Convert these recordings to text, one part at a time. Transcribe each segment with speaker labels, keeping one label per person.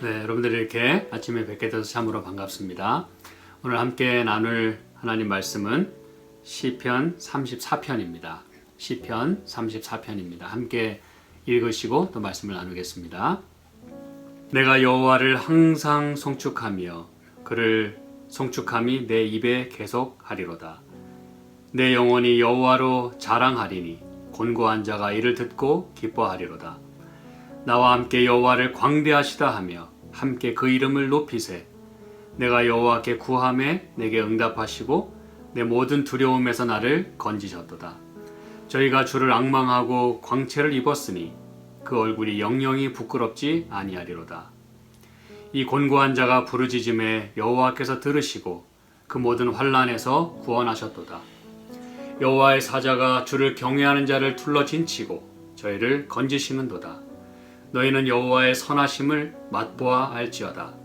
Speaker 1: 네, 여러분들 이렇게 아침에 뵙게 돼서 참으로 반갑습니다. 오늘 함께 나눌 하나님 말씀은 시편 34편입니다. 시편 34편입니다. 함께 읽으시고 또 말씀을 나누겠습니다. 내가 여호와를 항상 송축하며 그를 송축함이 내 입에 계속하리로다. 내 영혼이 여호와로 자랑하리니 곤고한 자가 이를 듣고 기뻐하리로다. 나와 함께 여호와를 광대하시다 하며 함께 그 이름을 높이세. 내가 여호와께 구하매 내게 응답하시고 내 모든 두려움에서 나를 건지셨도다. 저희가 주를 앙망하고 광채를 입었으니 그 얼굴이 영영이 부끄럽지 아니하리로다. 이 곤고한 자가 부르짖음에 여호와께서 들으시고 그 모든 환난에서 구원하셨도다. 여호와의 사자가 주를 경외하는 자를 둘러 진치고 저희를 건지시는도다. 너희는 여호와의 선하심을 맛보아 알지어다.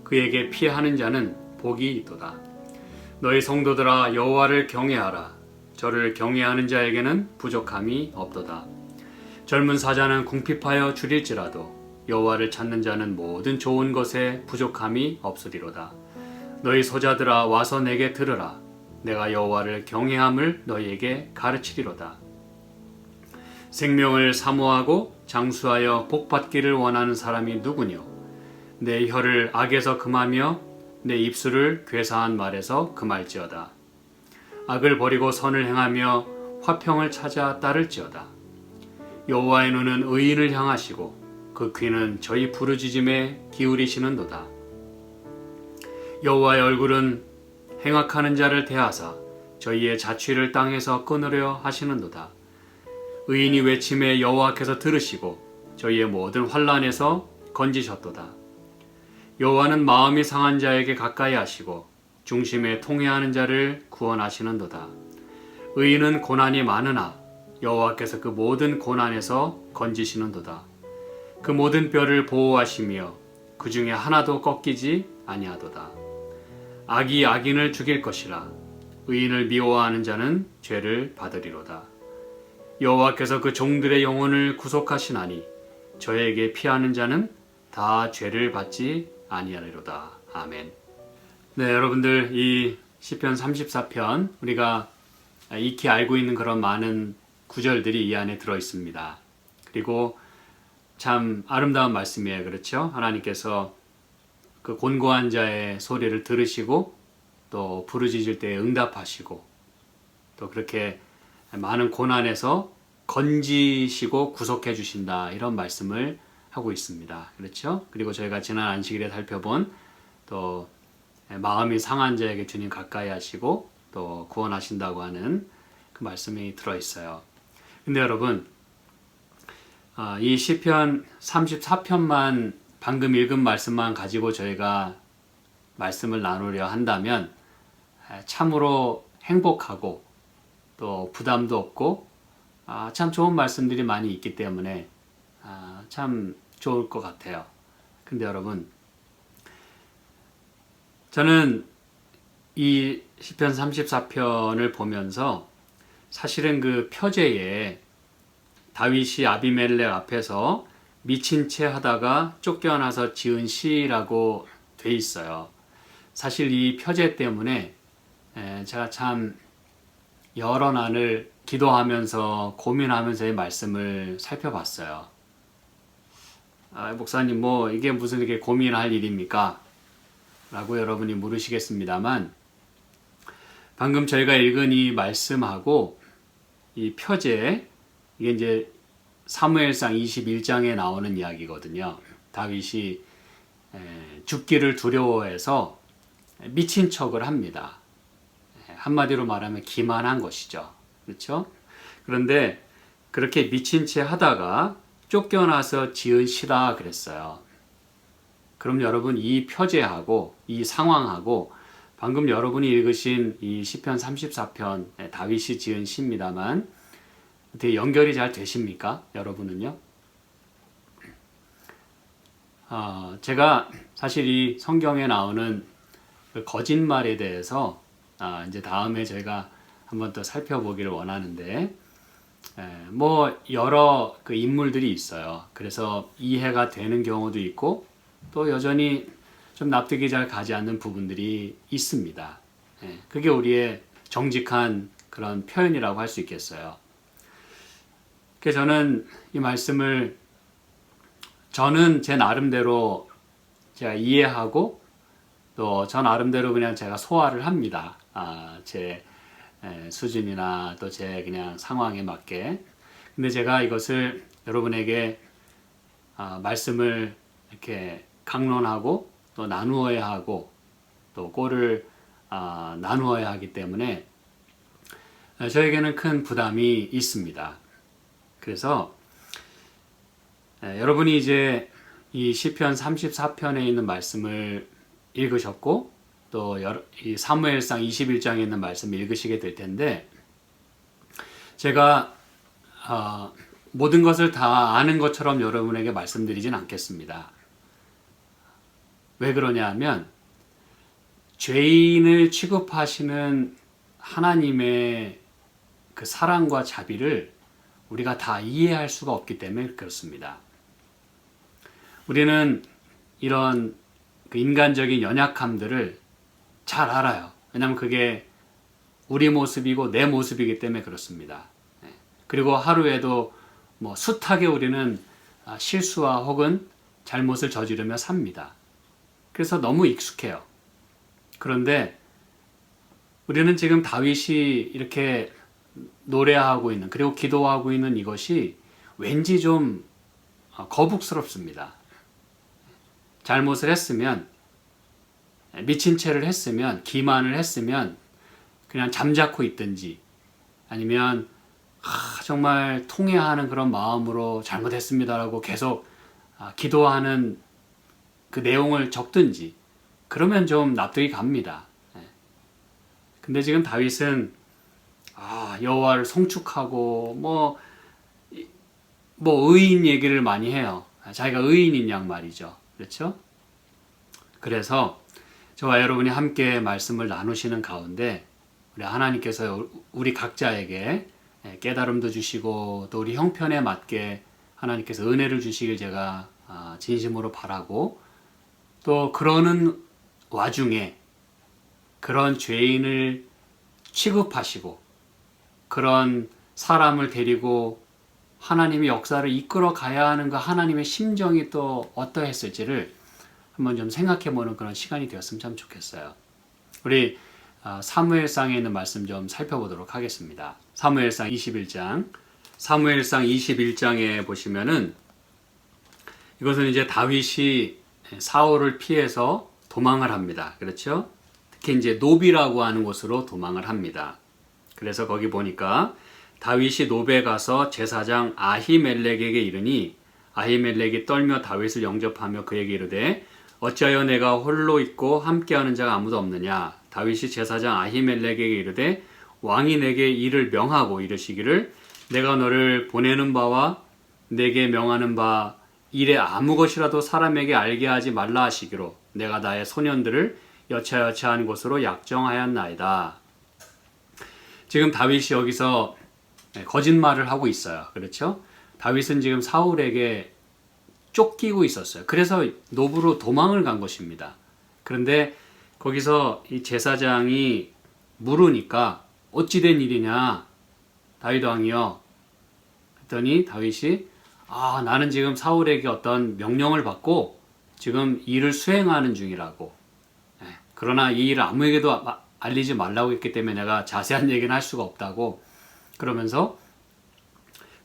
Speaker 1: 그에게 피하는 자는 복이 있도다. 너희 성도들아 여호와를 경외하라. 저를 경외하는 자에게는 부족함이 없도다. 젊은 사자는 궁핍하여 줄일지라도 여호와를 찾는 자는 모든 좋은 것에 부족함이 없으리로다. 너희 소자들아 와서 내게 들으라. 내가 여호와를 경외함을 너희에게 가르치리로다. 생명을 사모하고 장수하여 복받기를 원하는 사람이 누구뇨? 내 혀를 악에서 금하며 내 입술을 괴사한 말에서 금할지어다. 악을 버리고 선을 행하며 화평을 찾아 따를지어다. 여호와의 눈은 의인을 향하시고 그 귀는 저희 부르짖음에 기울이시는도다. 여호와의 얼굴은 행악하는 자를 대하사 저희의 자취를 땅에서 끊으려 하시는도다. 의인이 외침에 여호와께서 들으시고 저희의 모든 환난에서 건지셨도다. 여호와는 마음이 상한 자에게 가까이 하시고 중심에 통회하는 자를 구원하시는도다. 의인은 고난이 많으나 여호와께서 그 모든 고난에서 건지시는도다. 그 모든 뼈를 보호하시며 그 중에 하나도 꺾이지 아니하도다. 악이 악인을 죽일 것이라. 의인을 미워하는 자는 죄를 받으리로다. 여호와께서 그 종들의 영혼을 구속하시나니 저에게 피하는 자는 다 죄를 받지 아니하리로다. 아멘. 네, 여러분들 이 시편 34편 우리가 익히 알고 있는 그런 많은 구절들이 이 안에 들어 있습니다. 그리고 참 아름다운 말씀이에요. 그렇죠? 하나님께서 그 곤고한 자의 소리를 들으시고 또 부르짖을 때 응답하시고 또 그렇게 많은 고난에서 건지시고 구속해 주신다, 이런 말씀을 하고 있습니다. 그렇죠? 그리고 저희가 지난 안식일에 살펴본 또 마음이 상한 자에게 주님 가까이 하시고 또 구원하신다고 하는 그 말씀이 들어있어요. 근데 여러분, 이 시편 34편만 방금 읽은 말씀만 가지고 저희가 말씀을 나누려 한다면 참으로 행복하고 또 부담도 없고 참 좋은 말씀들이 많이 있기 때문에 참 좋을 것 같아요. 근데 여러분, 저는 이 시편 34편을 보면서 사실은 그 표제에 다윗이 아비멜렉 앞에서 미친 채 하다가 쫓겨나서 지은 시라고 돼 있어요. 사실 이 표제 때문에 제가 참 여러 날을 기도하면서 고민하면서 이 말씀을 살펴봤어요. 목사님, 이게 무슨 이렇게 고민할 일입니까? 라고 여러분이 물으시겠습니다만, 방금 저희가 읽은 이 말씀하고 이 표제, 이게 이제 사무엘상 21장에 나오는 이야기거든요. 다윗이 죽기를 두려워해서 미친 척을 합니다. 한마디로 말하면 기만한 것이죠. 그렇죠? 그런데 그렇게 미친 채 하다가 쫓겨나서 지은 시라 그랬어요. 그럼 여러분, 이 표제하고 이 상황하고 방금 여러분이 읽으신 이 시편 34편 다윗이 지은 시입니다만 어떻게 연결이 잘 되십니까? 여러분은요? 제가 사실 이 성경에 나오는 그 거짓말에 대해서 이제 다음에 저희가 한번 더 살펴보기를 원하는데, 여러 그 인물들이 있어요. 그래서 이해가 되는 경우도 있고 또 여전히 좀 납득이 잘 가지 않는 부분들이 있습니다. 그게 우리의 정직한 그런 표현이라고 할 수 있겠어요. 그래서 저는 이 말씀을 저는 제 나름대로 제가 이해하고 또 저 나름대로 그냥 제가 소화를 합니다. 제 수준이나 또 제 그냥 상황에 맞게. 근데 제가 이것을 여러분에게 말씀을 이렇게 강론하고 또 나누어야 하고 또 꼴을 나누어야 하기 때문에 저에게는 큰 부담이 있습니다. 그래서 여러분이 이제 이 시편 34편에 있는 말씀을 읽으셨고 또 이 사무엘상 21장에 있는 말씀을 읽으시게 될 텐데 제가 모든 것을 다 아는 것처럼 여러분에게 말씀드리진 않겠습니다. 왜 그러냐 하면 죄인을 취급하시는 하나님의 그 사랑과 자비를 우리가 다 이해할 수가 없기 때문에 그렇습니다. 우리는 이런 그 인간적인 연약함들을 잘 알아요. 왜냐하면 그게 우리 모습이고 내 모습이기 때문에 그렇습니다. 그리고 하루에도 뭐 숱하게 우리는 실수와 혹은 잘못을 저지르며 삽니다. 그래서 너무 익숙해요. 그런데 우리는 지금 다윗이 이렇게 노래하고 있는 그리고 기도하고 있는 이것이 왠지 좀 거북스럽습니다. 잘못을 했으면 미친 채를 했으면 기만을 했으면 그냥 잠자코 있든지 아니면 정말 통회하는 그런 마음으로 잘못했습니다라고 계속 기도하는 그 내용을 적든지 그러면 좀 납득이 갑니다. 근데 지금 다윗은 여호와를 송축하고 뭐 의인 얘기를 많이 해요. 자기가 의인인 양 말이죠. 그렇죠? 그래서 저와 여러분이 함께 말씀을 나누시는 가운데 우리 하나님께서 우리 각자에게 깨달음도 주시고 또 우리 형편에 맞게 하나님께서 은혜를 주시길 제가 진심으로 바라고 또 그러는 와중에 그런 죄인을 취급하시고 그런 사람을 데리고 하나님의 역사를 이끌어 가야 하는 그 하나님의 심정이 또 어떠했을지를 한번 좀 생각해보는 그런 시간이 되었으면 참 좋겠어요. 우리 사무엘상에 있는 말씀 좀 살펴보도록 하겠습니다. 사무엘상 21장에 보시면은 이것은 이제 다윗이 사울을 피해서 도망을 합니다. 그렇죠? 특히 이제 노비라고 하는 곳으로 도망을 합니다. 그래서 거기 보니까 다윗이 노베 가서 제사장 아히멜렉에게 이르니 아히멜렉이 떨며 다윗을 영접하며 그에게 이르되 어찌하여 내가 홀로 있고 함께하는 자가 아무도 없느냐. 다윗이 제사장 아히멜렉에게 이르되 왕이 내게 이를 명하고 이르시기를 내가 너를 보내는 바와 내게 명하는 바 일에 아무 것이라도 사람에게 알게 하지 말라 하시기로 내가 나의 소년들을 여차여차한 곳으로 약정하였나이다. 지금 다윗이 여기서 거짓말을 하고 있어요. 그렇죠? 다윗은 지금 사울에게 쫓기고 있었어요. 그래서 노브로 도망을 간 것입니다. 그런데 거기서 이 제사장이 물으니까 어찌된 일이냐 다윗 왕이요. 했더니 다윗이 나는 지금 사울에게 어떤 명령을 받고 지금 일을 수행하는 중이라고. 그러나 이 일을 아무에게도 알리지 말라고 했기 때문에 내가 자세한 얘기는 할 수가 없다고 그러면서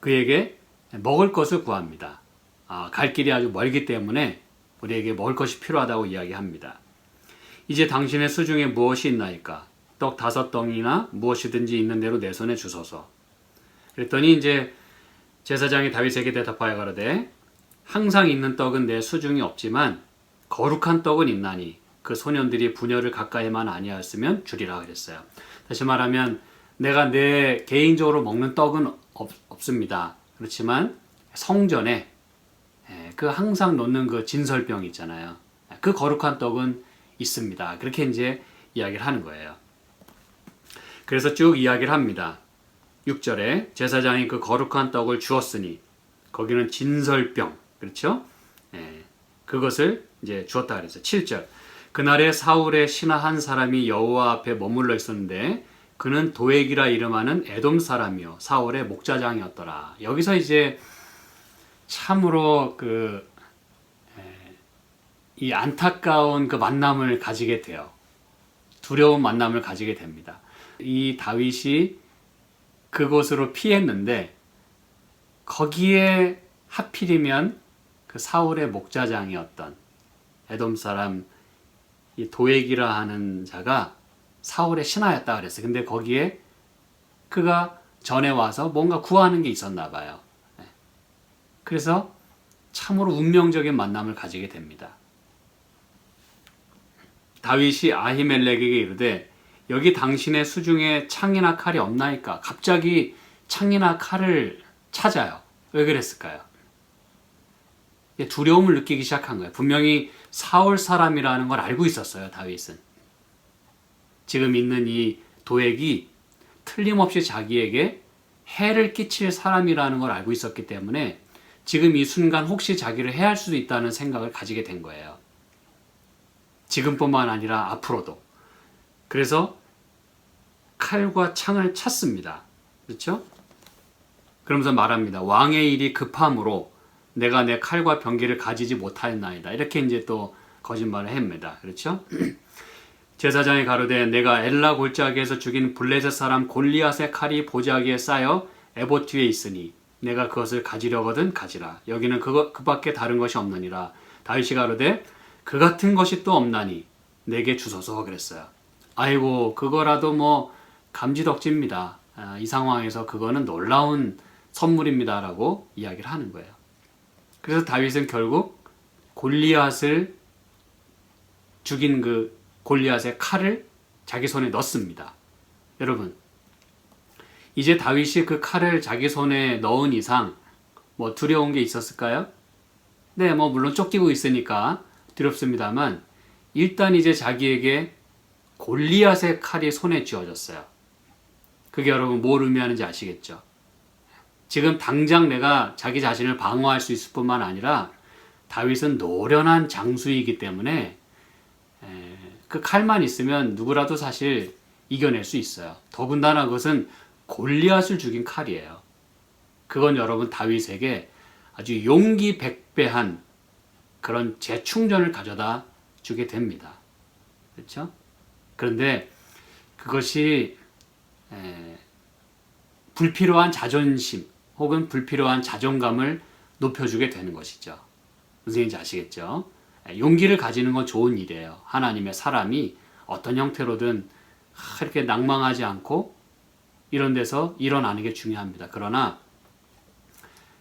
Speaker 1: 그에게 먹을 것을 구합니다. 갈 길이 아주 멀기 때문에 우리에게 먹을 것이 필요하다고 이야기합니다. 이제 당신의 수중에 무엇이 있나이까? 떡 5덩이나 무엇이든지 있는 대로 내 손에 주소서. 그랬더니 이제 제사장이 다윗에게 대답하여 가로되 항상 있는 떡은 내 수중에 없지만 거룩한 떡은 있나니 그 소년들이 분열을 가까이만 아니하였으면 주리라 그랬어요. 다시 말하면 내가 내 개인적으로 먹는 떡은 없습니다. 그렇지만 성전에 그 항상 놓는 그 진설병 있잖아요. 그 거룩한 떡은 있습니다. 그렇게 이제 이야기를 하는 거예요. 그래서 쭉 이야기를 합니다. 6절에 제사장이 그 거룩한 떡을 주었으니 거기는 진설병, 그렇죠? 그것을 이제 주었다 그랬어요. 7절. 그날에 사울의 신하 한 사람이 여호와 앞에 머물러 있었는데 그는 도액이라 이름하는 에돔 사람이요 사울의 목자장이었더라. 여기서 이제 참으로 이 안타까운 그 만남을 가지게 돼요. 두려운 만남을 가지게 됩니다. 이 다윗이 그곳으로 피했는데 거기에 하필이면 그 사울의 목자장이었던 에돔 사람 이 도액이라 하는 자가 사울의 신하였다 그랬어요. 근데 거기에 그가 전에 와서 뭔가 구하는 게 있었나 봐요. 그래서 참으로 운명적인 만남을 가지게 됩니다. 다윗이 아히멜렉에게 이르되 여기 당신의 수중에 창이나 칼이 없나이까? 갑자기 창이나 칼을 찾아요. 왜 그랬을까요? 두려움을 느끼기 시작한 거예요. 분명히 사울 사람이라는 걸 알고 있었어요. 다윗은. 지금 있는 이 도액이 틀림없이 자기에게 해를 끼칠 사람이라는 걸 알고 있었기 때문에 지금 이 순간 혹시 자기를 해할 수도 있다는 생각을 가지게 된 거예요. 지금뿐만 아니라 앞으로도. 그래서 칼과 창을 찾습니다. 그렇죠? 그러면서 말합니다. 왕의 일이 급함으로 내가 내 칼과 병기를 가지지 못하였나이다. 이렇게 이제 또 거짓말을 합니다. 그렇죠? 제사장이 가로되 내가 엘라 골짜기에서 죽인 블레셋 사람 골리앗의 칼이 보자기에 쌓여 에봇 뒤에 있으니 내가 그것을 가지려거든 가지라. 여기는 그밖에 다른 것이 없느니라. 다윗이 가로되 그 같은 것이 또 없나니 내게 주소서 그랬어요. 아이고 그거라도 뭐 감지덕지입니다. 이 상황에서 그거는 놀라운 선물입니다 라고 이야기를 하는 거예요. 그래서 다윗은 결국 골리앗을 죽인 그 골리앗의 칼을 자기 손에 넣습니다. 여러분 이제 다윗이 그 칼을 자기 손에 넣은 이상 뭐 두려운 게 있었을까요? 네, 뭐 물론 쫓기고 있으니까 두렵습니다만 일단 이제 자기에게 골리앗의 칼이 손에 쥐어졌어요. 그게 여러분 뭘 의미하는지 아시겠죠? 지금 당장 내가 자기 자신을 방어할 수 있을 뿐만 아니라 다윗은 노련한 장수이기 때문에 그 칼만 있으면 누구라도 사실 이겨낼 수 있어요. 더군다나 그것은 골리앗을 죽인 칼이에요. 그건 여러분 다윗에게 아주 용기 백배한 그런 재충전을 가져다 주게 됩니다. 그렇죠? 그런데 그것이 불필요한 자존심 혹은 불필요한 자존감을 높여주게 되는 것이죠. 무슨 얘기인지 아시겠죠? 용기를 가지는 건 좋은 일이에요. 하나님의 사람이 어떤 형태로든 이렇게 낭망하지 않고 이런 데서 일어나는 게 중요합니다. 그러나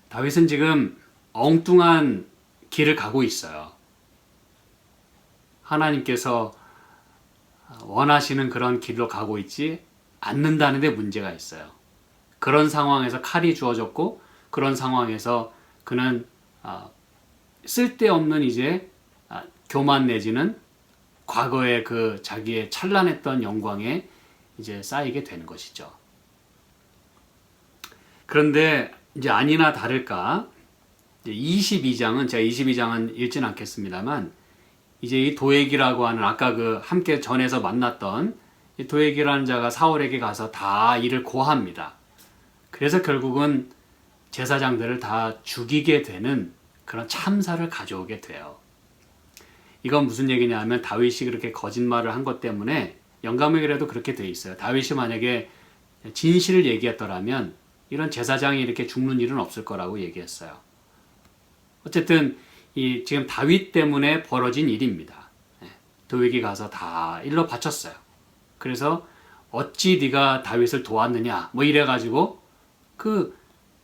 Speaker 1: 다윗은 지금 엉뚱한 길을 가고 있어요. 하나님께서 원하시는 그런 길로 가고 있지 않는다는 데 문제가 있어요. 그런 상황에서 칼이 주어졌고 그런 상황에서 그는 쓸데없는 이제 교만 내지는 과거의 그 자기의 찬란했던 영광에 이제 쌓이게 되는 것이죠. 그런데 이제 아니나 다를까 22장은 제가 22장은 읽진 않겠습니다만 이제 이 도액이라고 하는 아까 그 함께 전에서 만났던 이 도액이라는 자가 사울에게 가서 다 이를 고합니다. 그래서 결국은 제사장들을 다 죽이게 되는 그런 참사를 가져오게 돼요. 이건 무슨 얘기냐 하면 다윗이 그렇게 거짓말을 한 것 때문에 영감에게라도 그렇게 돼 있어요. 다윗이 만약에 진실을 얘기했더라면 이런 제사장이 이렇게 죽는 일은 없을 거라고 얘기했어요. 어쨌든 이 지금 다윗 때문에 벌어진 일입니다. 도액이 가서 다 일러 바쳤어요. 그래서 어찌 네가 다윗을 도왔느냐 뭐 이래가지고 그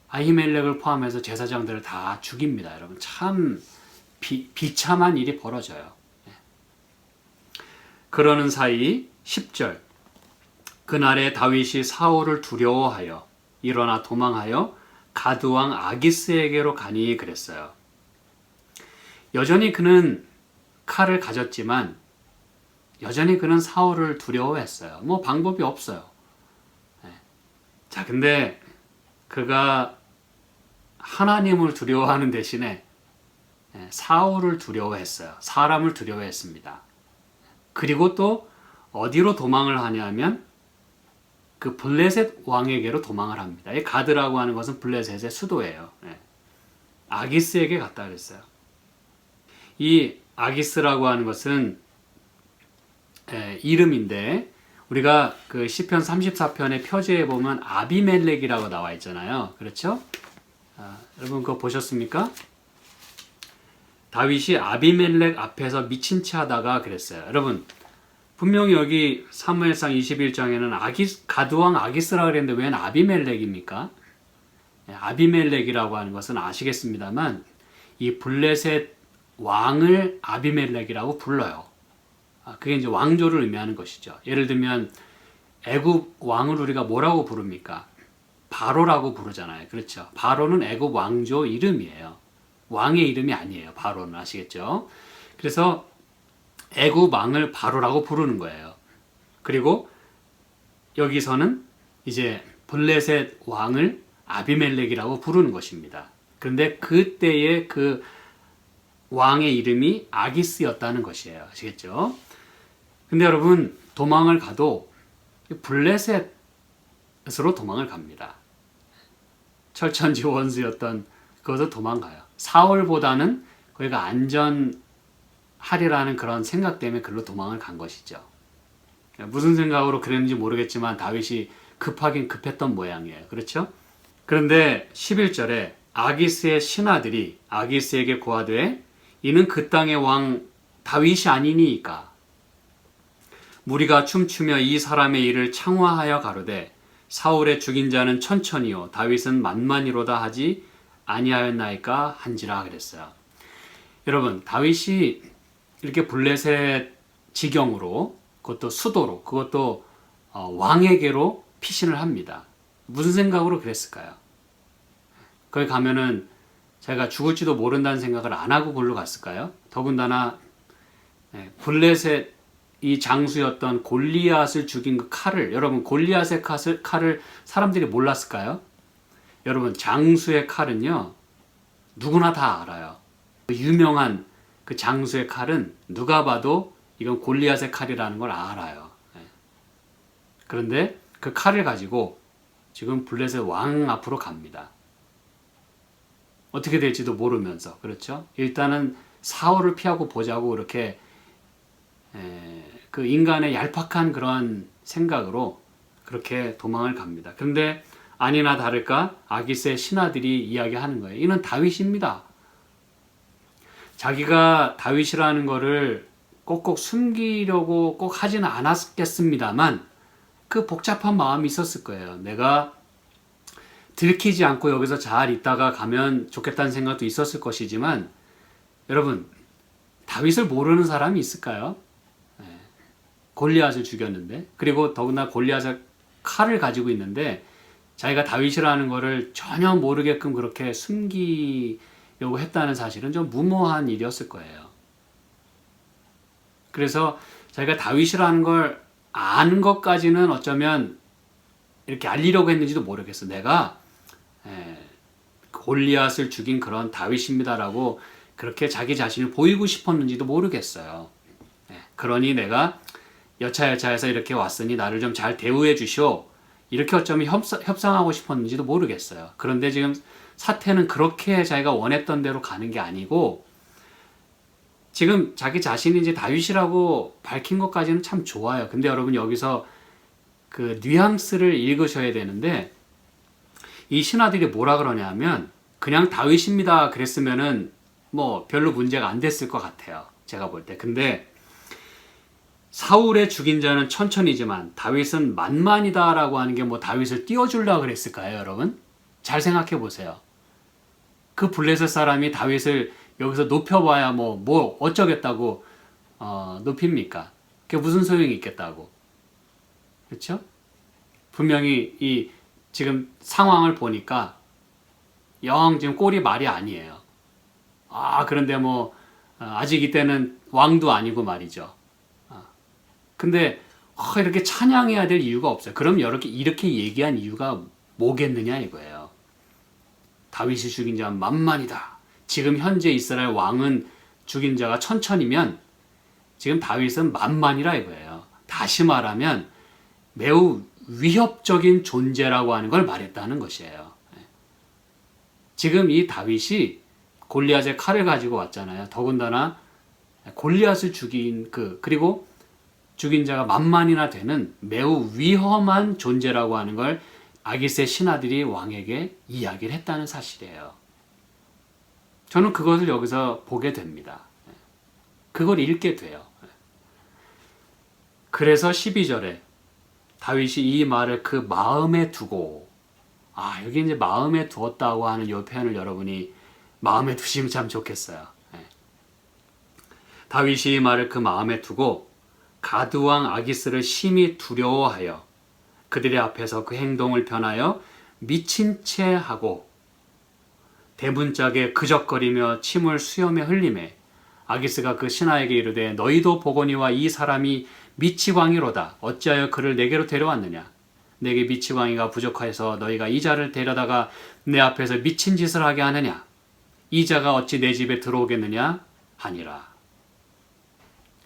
Speaker 1: 아히멜렉을 포함해서 제사장들을 다 죽입니다. 여러분 참 비참한 일이 벌어져요. 그러는 사이 10절 그날에 다윗이 사울을 두려워하여 일어나 도망하여 가드왕 아기스에게로 가니 그랬어요. 여전히 그는 칼을 가졌지만 여전히 그는 사울을 두려워했어요. 뭐 방법이 없어요. 자, 근데 그가 하나님을 두려워하는 대신에 사울을 두려워했어요. 사람을 두려워했습니다. 그리고 또 어디로 도망을 하냐면 그 블레셋 왕에게로 도망을 합니다. 이 가드라고 하는 것은 블레셋의 수도예요. 아기스에게 갔다 그랬어요. 이 아기스라고 하는 것은 이름인데 우리가 그 시편 34편의 표제에 보면 아비멜렉이라고 나와 있잖아요. 그렇죠? 여러분 그거 보셨습니까? 다윗이 아비멜렉 앞에서 미친 체 하다가 그랬어요. 여러분 분명히 여기 사무엘상 21장에는 가드왕 아기스라 그랬는데 웬 아비멜렉입니까? 아비멜렉이라고 하는 것은 아시겠습니다만 이 블레셋 왕을 아비멜렉이라고 불러요. 그게 이제 왕조를 의미하는 것이죠. 예를 들면 애굽 왕을 우리가 뭐라고 부릅니까? 바로라고 부르잖아요. 그렇죠? 바로는 애굽 왕조 이름이에요. 왕의 이름이 아니에요. 바로는 아시겠죠? 그래서 애굽 왕을 바로라고 부르는 거예요. 그리고 여기서는 이제 블레셋 왕을 아비멜렉이라고 부르는 것입니다. 그런데 그때의 그 왕의 이름이 아기스였다는 것이에요. 아시겠죠? 근데 여러분 도망을 가도 블레셋으로 도망을 갑니다. 철천지 원수였던 그것을 도망가요. 사울보다는 거기가 안전하리라는 그런 생각 때문에 글로 도망을 간 것이죠. 무슨 생각으로 그랬는지 모르겠지만 다윗이 급하긴 급했던 모양이에요. 그렇죠? 그런데 11절에 아기스의 신하들이 아기스에게 고하되 이는 그 땅의 왕 다윗이 아니니이까 무리가 춤추며 이 사람의 일을 창화하여 가로되 사울의 죽인 자는 천천히요 다윗은 만만이로다 하지 아니하였나이까 한지라 그랬어요. 여러분 다윗이 이렇게 블레셋 지경으로 그것도 수도로 그것도 왕에게로 피신을 합니다. 무슨 생각으로 그랬을까요? 거기 가면은 자기가 죽을지도 모른다는 생각을 안 하고 골로 갔을까요? 더군다나 블레셋 이 장수였던 골리앗을 죽인 그 칼을 여러분 골리앗의 칼을 사람들이 몰랐을까요? 여러분 장수의 칼은요 누구나 다 알아요. 그 유명한 그 장수의 칼은 누가 봐도 이건 골리앗의 칼이라는 걸 알아요. 그런데 그 칼을 가지고 지금 블레셋 왕 앞으로 갑니다. 어떻게 될지도 모르면서 그렇죠? 일단은 사울을 피하고 보자고 이렇게 그 인간의 얄팍한 그런 생각으로 그렇게 도망을 갑니다. 그런데 아니나 다를까 아기스의 신하들이 이야기하는 거예요. 이는 다윗입니다. 자기가 다윗이라는 거를 꼭꼭 숨기려고 꼭 하지는 않았겠습니다만 그 복잡한 마음이 있었을 거예요. 내가 들키지 않고 여기서 잘 있다가 가면 좋겠다는 생각도 있었을 것이지만 여러분 다윗을 모르는 사람이 있을까요? 골리앗을 죽였는데 그리고 더구나 골리앗의 칼을 가지고 있는데 자기가 다윗이라는 거를 전혀 모르게끔 그렇게 숨기려고 했다는 사실은 좀 무모한 일이었을 거예요. 그래서 자기가 다윗이라는 걸 아는 것까지는 어쩌면 이렇게 알리려고 했는지도 모르겠어. 내가 골리앗을 죽인 그런 다윗입니다라고 그렇게 자기 자신을 보이고 싶었는지도 모르겠어요. 그러니 내가 여차여차해서 이렇게 왔으니 나를 좀 잘 대우해 주시오. 이렇게 어쩌면 협상하고 싶었는지도 모르겠어요. 그런데 지금 사태는 그렇게 자기가 원했던 대로 가는 게 아니고 지금 자기 자신이 이제 다윗이라고 밝힌 것까지는 참 좋아요. 근데 여러분 여기서 그 뉘앙스를 읽으셔야 되는데 이 신하들이 뭐라 그러냐면 그냥 다윗입니다 그랬으면은 뭐 별로 문제가 안 됐을 것 같아요. 제가 볼 때. 근데 사울의 죽인 자는 천천히지만 다윗은 만만이다라고 하는 게 뭐 다윗을 띄워주려고 그랬을까요, 여러분? 잘 생각해 보세요. 그 블레셋 사람이 다윗을 여기서 높여봐야 뭐 어쩌겠다고 높입니까? 그게 무슨 소용이 있겠다고. 그렇죠? 분명히 이 지금 상황을 보니까 영 지금 꼴이 말이 아니에요. 그런데 아직 이때는 왕도 아니고 말이죠. 근데 이렇게 찬양해야 될 이유가 없어요. 그럼 이렇게 얘기한 이유가 뭐겠느냐 이거예요. 다윗이 죽인 자는 만만이다. 지금 현재 이스라엘 왕은 죽인 자가 1000이면 지금 다윗은 만만이라 이거예요. 다시 말하면 매우 위협적인 존재라고 하는 걸 말했다는 것이에요. 지금 이 다윗이 골리앗의 칼을 가지고 왔잖아요. 더군다나 골리앗을 죽인 그리고 죽인 자가 만만이나 되는 매우 위험한 존재라고 하는 걸 아기스의 신하들이 왕에게 이야기를 했다는 사실이에요. 저는 그것을 여기서 보게 됩니다. 그걸 읽게 돼요. 그래서 12절에 다윗이 이 말을 그 마음에 두고, 여기 이제 마음에 두었다고 하는 이 표현을 여러분이 마음에 두시면 참 좋겠어요. 다윗이 이 말을 그 마음에 두고 가드왕 아기스를 심히 두려워하여 그들의 앞에서 그 행동을 변하여 미친 채 하고 대문짝에 그적거리며 침을 수염에 흘리매 아기스가 그 신하에게 이르되 너희도 보거니와 이 사람이 미치광이로다. 어찌하여 그를 내게로 데려왔느냐? 내게 미치광이가 부족하여서 너희가 이 자를 데려다가 내 앞에서 미친 짓을 하게 하느냐? 이 자가 어찌 내 집에 들어오겠느냐? 하니라.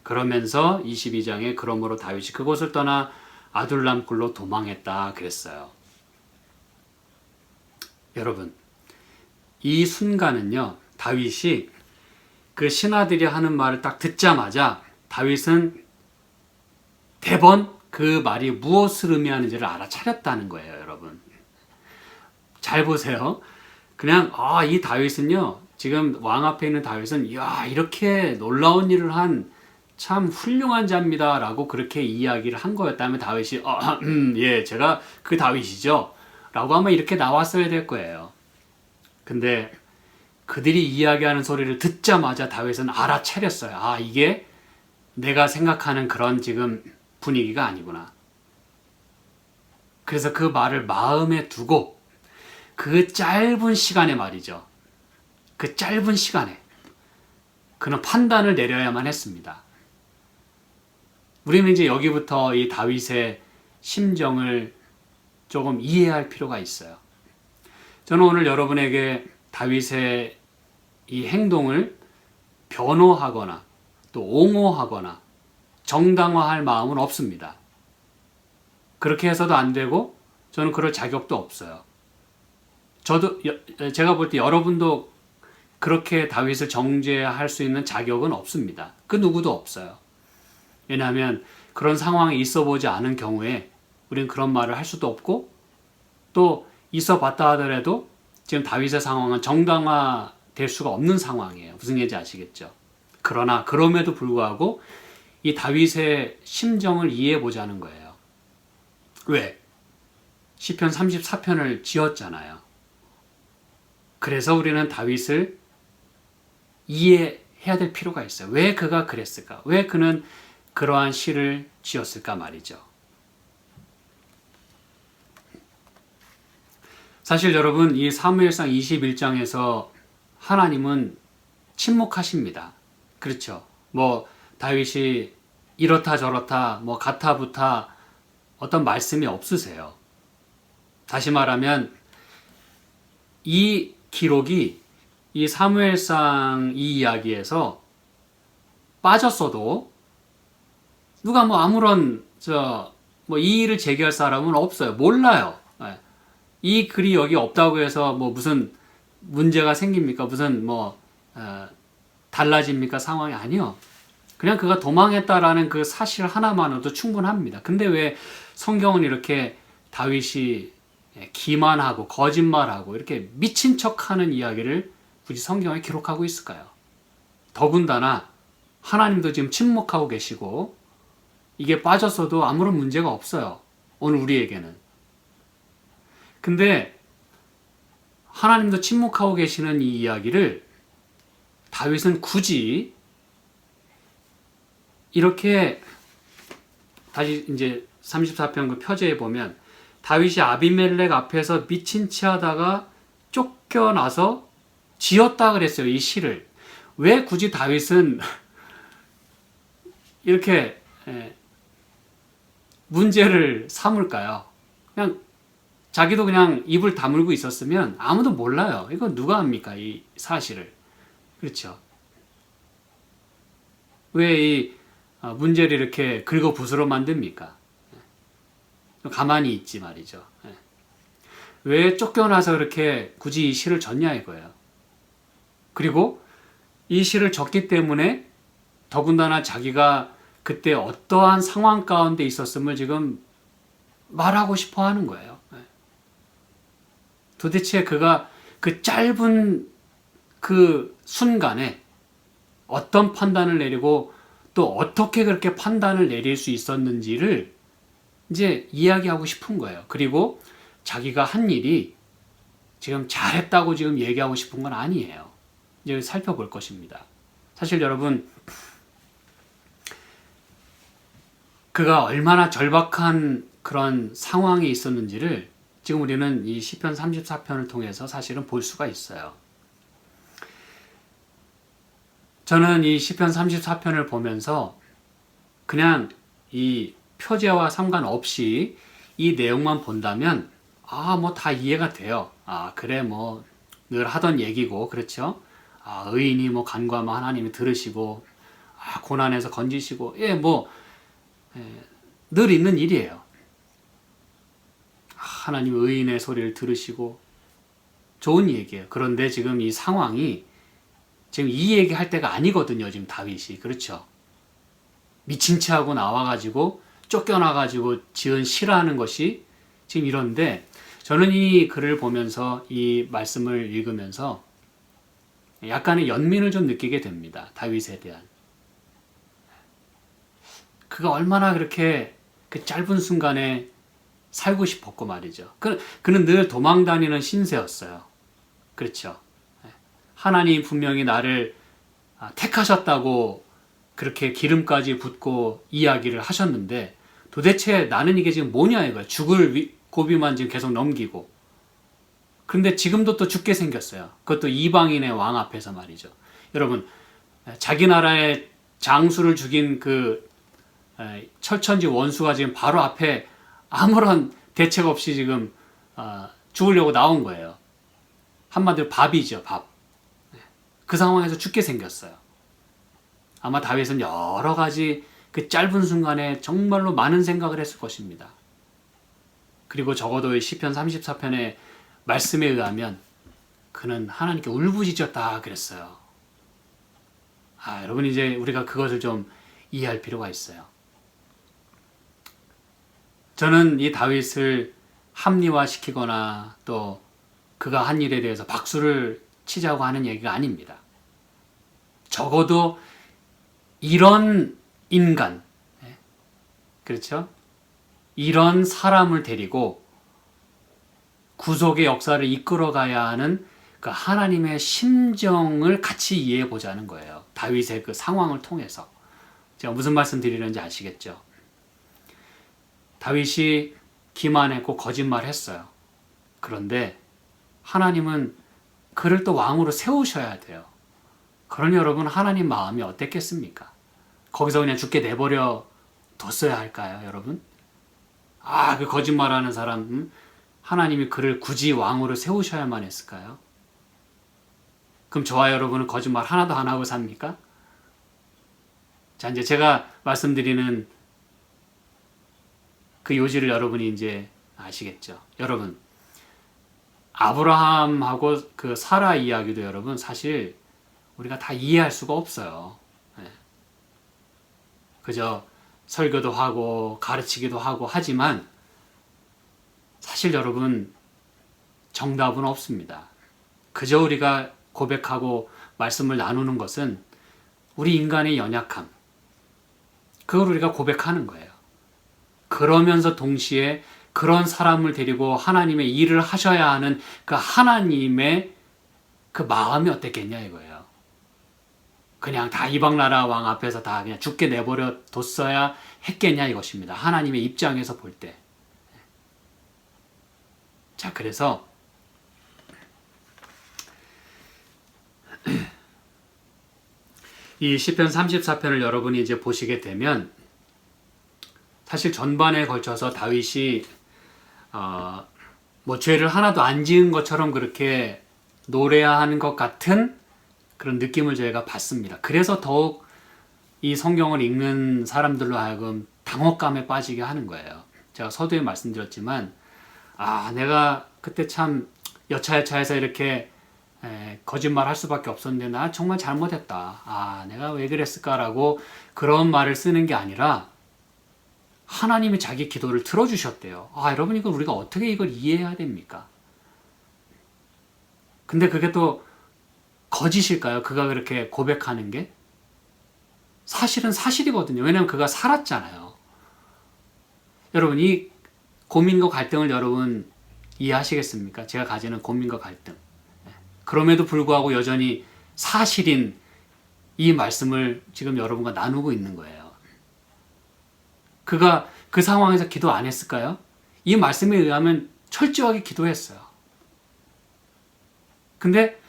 Speaker 1: 그러면서 22장에 그러므로 다윗이 그곳을 떠나 아둘람 굴로 도망했다 그랬어요. 여러분, 이 순간은요, 다윗이 그 신하들이 하는 말을 딱 듣자마자 다윗은 대번 그 말이 무엇을 의미하는지를 알아차렸다는 거예요, 여러분. 잘 보세요. 그냥 이 다윗은요, 지금 왕 앞에 있는 다윗은 이렇게 놀라운 일을 한 참 훌륭한 자입니다 라고 그렇게 이야기를 한 거였다면 다윗이 예, 제가 그 다윗이죠 라고 아마 이렇게 나왔어야 될 거예요. 근데 그들이 이야기하는 소리를 듣자마자 다윗은 알아차렸어요. 이게 내가 생각하는 그런 지금 분위기가 아니구나. 그래서 그 말을 마음에 두고 그 짧은 시간에 말이죠. 그 짧은 시간에 그는 판단을 내려야만 했습니다. 우리는 이제 여기부터 이 다윗의 심정을 조금 이해할 필요가 있어요. 저는 오늘 여러분에게 다윗의 이 행동을 변호하거나 또 옹호하거나 정당화할 마음은 없습니다. 그렇게 해서도 안 되고 저는 그럴 자격도 없어요. 제가 볼 때 여러분도 그렇게 다윗을 정죄할 수 있는 자격은 없습니다. 그 누구도 없어요. 왜냐하면 그런 상황이 있어 보지 않은 경우에 우리는 그런 말을 할 수도 없고 또 있어 봤다 하더라도 지금 다윗의 상황은 정당화될 수가 없는 상황이에요. 무슨 얘기인지 아시겠죠? 그러나 그럼에도 불구하고 이 다윗의 심정을 이해해 보자는 거예요. 왜? 시편 34편을 지었잖아요. 그래서 우리는 다윗을 이해해야 될 필요가 있어요. 왜 그가 그랬을까? 왜 그는 그러한 시를 지었을까 말이죠. 사실 여러분, 이 사무엘상 21장에서 하나님은 침묵하십니다. 그렇죠? 다윗이 이렇다 저렇다 가타부타 어떤 말씀이 없으세요. 다시 말하면 이 기록이 이 사무엘상 이 이야기에서 빠졌어도 누가 아무런 이 일을 제기할 사람은 없어요. 몰라요. 이 글이 여기 없다고 해서 무슨 문제가 생깁니까? 무슨 달라집니까? 상황이 아니요. 그냥 그가 도망했다라는 그 사실 하나만으로도 충분합니다. 근데 왜 성경은 이렇게 다윗이 기만하고 거짓말하고 이렇게 미친 척하는 이야기를 굳이 성경에 기록하고 있을까요? 더군다나 하나님도 지금 침묵하고 계시고 이게 빠졌어도 아무런 문제가 없어요. 오늘 우리에게는. 근데 하나님도 침묵하고 계시는 이 이야기를 다윗은 굳이 이렇게 다시 이제 34편 그 표제에 보면 다윗이 아비멜렉 앞에서 미친 채 하다가 쫓겨나서 지었다 그랬어요. 이 시를. 왜 굳이 다윗은 이렇게 문제를 삼을까요? 그냥 자기도 그냥 입을 다물고 있었으면 아무도 몰라요. 이거 누가 합니까? 이 사실을. 그렇죠. 왜 이 문제를 이렇게 긁어 부스러 만듭니까? 가만히 있지 말이죠. 왜 쫓겨나서 그렇게 굳이 이 시를 졌냐 이거예요. 그리고 이 시를 졌기 때문에 더군다나 자기가 그때 어떠한 상황 가운데 있었음을 지금 말하고 싶어 하는 거예요. 도대체 그가 그 짧은 그 순간에 어떤 판단을 내리고 또 어떻게 그렇게 판단을 내릴 수 있었는지를 이제 이야기하고 싶은 거예요. 그리고 자기가 한 일이 지금 잘했다고 지금 얘기하고 싶은 건 아니에요. 이제 살펴볼 것입니다. 사실 여러분, 그가 얼마나 절박한 그런 상황이 있었는지를 지금 우리는 이 시편 34편을 통해서 사실은 볼 수가 있어요. 저는 이 시편 34편을 보면서 그냥 이 표제와 상관없이 이 내용만 본다면 뭐 다 이해가 돼요. 그래 뭐 늘 하던 얘기고 그렇죠. 의인이 뭐 간구하면 하나님이 들으시고 고난에서 건지시고 늘 있는 일이에요. 하나님 의인의 소리를 들으시고 좋은 얘기예요. 그런데 지금 이 상황이 지금 이 얘기할 때가 아니거든요. 지금 다윗이 그렇죠. 미친 채 하고 나와가지고 쫓겨나가지고 지은 시라는 것이 지금 이런데 저는 이 글을 보면서 이 말씀을 읽으면서 약간의 연민을 좀 느끼게 됩니다. 다윗에 대한. 그가 얼마나 그렇게 그 짧은 순간에 살고 싶었고 말이죠. 그는 늘 도망다니는 신세였어요. 그렇죠. 하나님 분명히 나를 택하셨다고 그렇게 기름까지 붓고 이야기를 하셨는데 도대체 나는 이게 지금 뭐냐 이거야. 죽을 고비만 지금 계속 넘기고. 그런데 지금도 또 죽게 생겼어요. 그것도 이방인의 왕 앞에서 말이죠. 여러분, 자기 나라의 장수를 죽인 그 철천지 원수가 지금 바로 앞에 아무런 대책 없이 지금 죽으려고 나온 거예요. 한마디로 밥이죠, 밥. 그 상황에서 죽게 생겼어요. 아마 다윗은 여러 가지 그 짧은 순간에 정말로 많은 생각을 했을 것입니다. 그리고 적어도 시편 34편의 말씀에 의하면 그는 하나님께 울부짖었다 그랬어요. 여러분 이제 우리가 그것을 좀 이해할 필요가 있어요. 저는 이 다윗을 합리화시키거나 또 그가 한 일에 대해서 박수를 치자고 하는 얘기가 아닙니다. 적어도 이런 인간, 그렇죠? 이런 사람을 데리고 구속의 역사를 이끌어가야 하는 그 하나님의 심정을 같이 이해해 보자는 거예요. 다윗의 그 상황을 통해서. 제가 무슨 말씀 드리는지 아시겠죠? 다윗이 기만했고 거짓말했어요. 그런데 하나님은 그를 또 왕으로 세우셔야 돼요. 그러니 여러분 하나님 마음이 어땠겠습니까? 거기서 그냥 죽게 내버려 뒀어야 할까요, 여러분? 그 거짓말하는 사람, 하나님이 그를 굳이 왕으로 세우셔야만 했을까요? 그럼 저와 여러분은 거짓말 하나도 안 하고 삽니까? 자, 이제 제가 말씀드리는 그 요지를 여러분이 이제 아시겠죠? 여러분, 아브라함하고 그 사라 이야기도 여러분 사실 우리가 다 이해할 수가 없어요. 그저 설교도 하고 가르치기도 하고 하지만 사실 여러분 정답은 없습니다. 그저 우리가 고백하고 말씀을 나누는 것은 우리 인간의 연약함, 그걸 우리가 고백하는 거예요. 그러면서 동시에 그런 사람을 데리고 하나님의 일을 하셔야 하는 그 하나님의 그 마음이 어땠겠냐 이거예요. 그냥 다 이방나라 왕 앞에서 다 그냥 죽게 내버려 뒀어야 했겠냐 이것입니다. 하나님의 입장에서 볼 때. 자, 그래서 이 시편 34편을 여러분이 이제 보시게 되면 사실 전반에 걸쳐서 다윗이 뭐 죄를 하나도 안 지은 것처럼 그렇게 노래하는 것 같은 그런 느낌을 저희가 받습니다. 그래서 더욱 이 성경을 읽는 사람들로 하여금 당혹감에 빠지게 하는 거예요. 제가 서두에 말씀드렸지만 내가 그때 참 여차여차해서 이렇게 거짓말 할 수밖에 없었는데 나 정말 잘못했다. 내가 왜 그랬을까라고 그런 말을 쓰는 게 아니라 하나님이 자기 기도를 들어주셨대요. 여러분 이걸 우리가 어떻게 이걸 이해해야 됩니까? 근데 그게 또 거짓일까요? 그가 그렇게 고백하는 게? 사실은 사실이거든요. 왜냐하면 그가 살았잖아요. 여러분 이 고민과 갈등을 여러분 이해하시겠습니까? 제가 가지는 고민과 갈등. 그럼에도 불구하고 여전히 사실인 이 말씀을 지금 여러분과 나누고 있는 거예요. 그가 그 상황에서 기도 안 했을까요? 이 말씀에 의하면 철저하게 기도했어요. 근데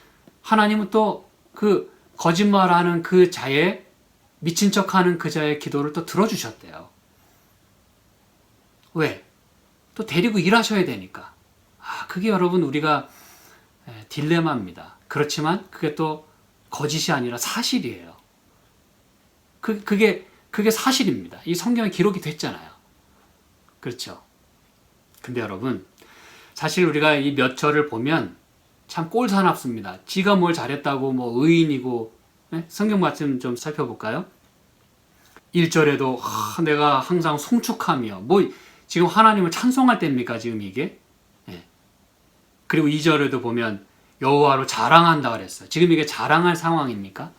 Speaker 1: 하나님은 또 그 거짓말하는 그 자의 미친 척하는 그 자의 기도를 또 들어주셨대요. 왜? 또 데리고 일하셔야 되니까. 그게 여러분 우리가 딜레마입니다. 그렇지만 그게 또 거짓이 아니라 사실이에요. 그게 사실입니다. 이 성경에 기록이 됐잖아요. 그렇죠? 근데 여러분 사실 우리가 이 몇 절을 보면 참 꼴사납습니다. 지가 뭘 잘했다고 뭐 의인이고 성경 말씀 좀 살펴볼까요? 1절에도 내가 항상 송축하며 지금 하나님을 찬송할 때입니까? 지금 이게? 그리고 2절에도 보면 여호와로 자랑한다 그랬어요. 지금 이게 자랑할 상황입니까?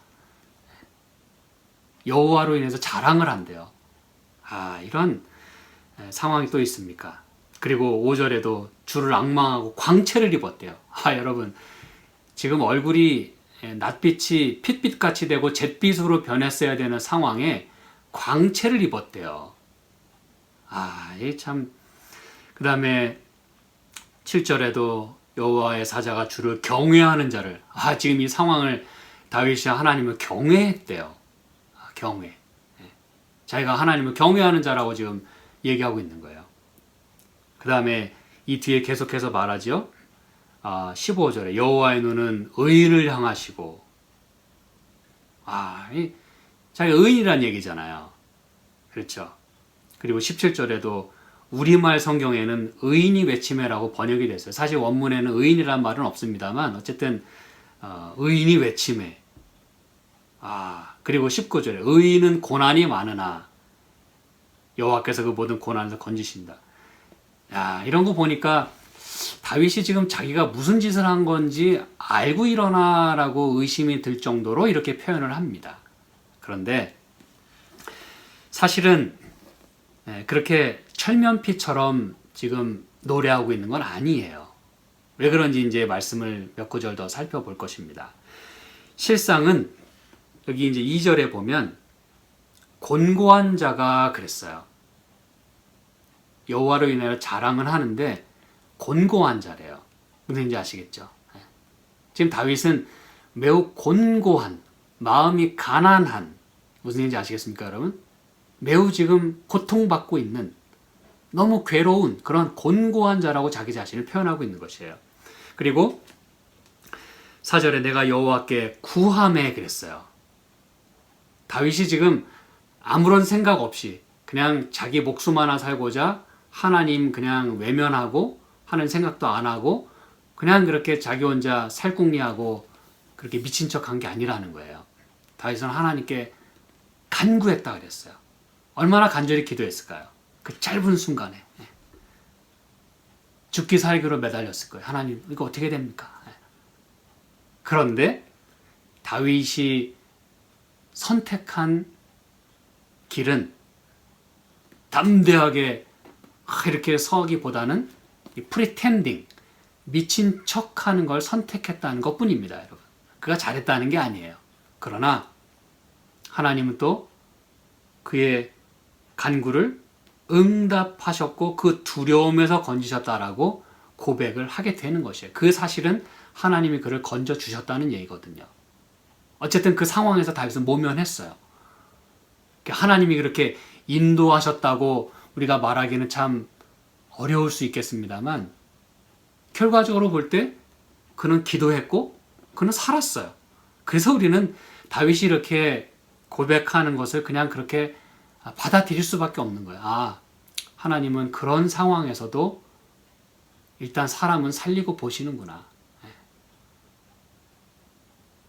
Speaker 1: 여호와로 인해서 자랑을 한대요. 이런 상황이 또 있습니까? 그리고 5절에도 주를 앙망하고 광채를 입었대요. 여러분 지금 얼굴이 낯빛이 핏빛같이 되고 잿빛으로 변했어야 되는 상황에 광채를 입었대요. 이게 참. 그 다음에 7절에도 여호와의 사자가 주를 경외하는 자를. 지금 이 상황을 다윗이 하나님을 경외했대요. 경외. 자기가 하나님을 경외하는 자라고 지금 얘기하고 있는 거예요. 그 다음에 이 뒤에 계속해서 말하죠. 15절에 여호와의 눈은 의인을 향하시고. 자기가 의인이란 얘기잖아요. 그렇죠. 그리고 17절에도 우리말 성경에는 의인이 외치매라고 번역이 됐어요. 사실 원문에는 의인이란 말은 없습니다만 어쨌든 의인이 외치매. 그리고 19절에 의인은 고난이 많으나 여호와께서 그 모든 고난에서 건지신다. 이런 거 보니까 다윗이 지금 자기가 무슨 짓을 한 건지 알고 일어나라고 의심이 들 정도로 이렇게 표현을 합니다. 그런데 사실은 그렇게 철면피처럼 지금 노래하고 있는 건 아니에요. 왜 그런지 이제 말씀을 몇 구절 더 살펴볼 것입니다. 실상은 여기 이제 2절에 보면 곤고한 자가 그랬어요. 여호와로 인하여 자랑을 하는데 곤고한 자래요. 무슨지 아시겠죠? 지금 다윗은 매우 곤고한, 마음이 가난한, 무슨 얘기인지 아시겠습니까, 여러분? 매우 지금 고통받고 있는, 너무 괴로운 그런 곤고한 자라고 자기 자신을 표현하고 있는 것이에요. 그리고 4절에 내가 여호와께 구하매 그랬어요. 다윗이 지금 아무런 생각 없이 그냥 자기 목숨 하나 살고자 하나님 그냥 외면하고 하는 생각도 안 하고 그냥 그렇게 자기 혼자 살궁리하고 그렇게 미친 척한 게 아니라는 거예요. 다윗은 하나님께 간구했다 그랬어요. 얼마나 간절히 기도했을까요? 그 짧은 순간에 죽기 살기로 매달렸을 거예요. 하나님 이거 어떻게 됩니까? 그런데 다윗이 선택한 길은 담대하게 이렇게 서기보다는 프리텐딩, 미친 척하는 걸 선택했다는 것뿐입니다, 여러분. 그가 잘했다는 게 아니에요. 그러나 하나님은 또 그의 간구를 응답하셨고 그 두려움에서 건지셨다라고 고백을 하게 되는 것이에요. 그 사실은 하나님이 그를 건져주셨다는 얘기거든요. 어쨌든 그 상황에서 다윗은 모면했어요. 하나님이 그렇게 인도하셨다고 우리가 말하기는 참 어려울 수 있겠습니다만 결과적으로 볼 때 그는 기도했고 그는 살았어요. 그래서 우리는 다윗이 이렇게 고백하는 것을 그냥 그렇게 받아들일 수밖에 없는 거예요. 아, 하나님은 그런 상황에서도 일단 사람은 살리고 보시는구나.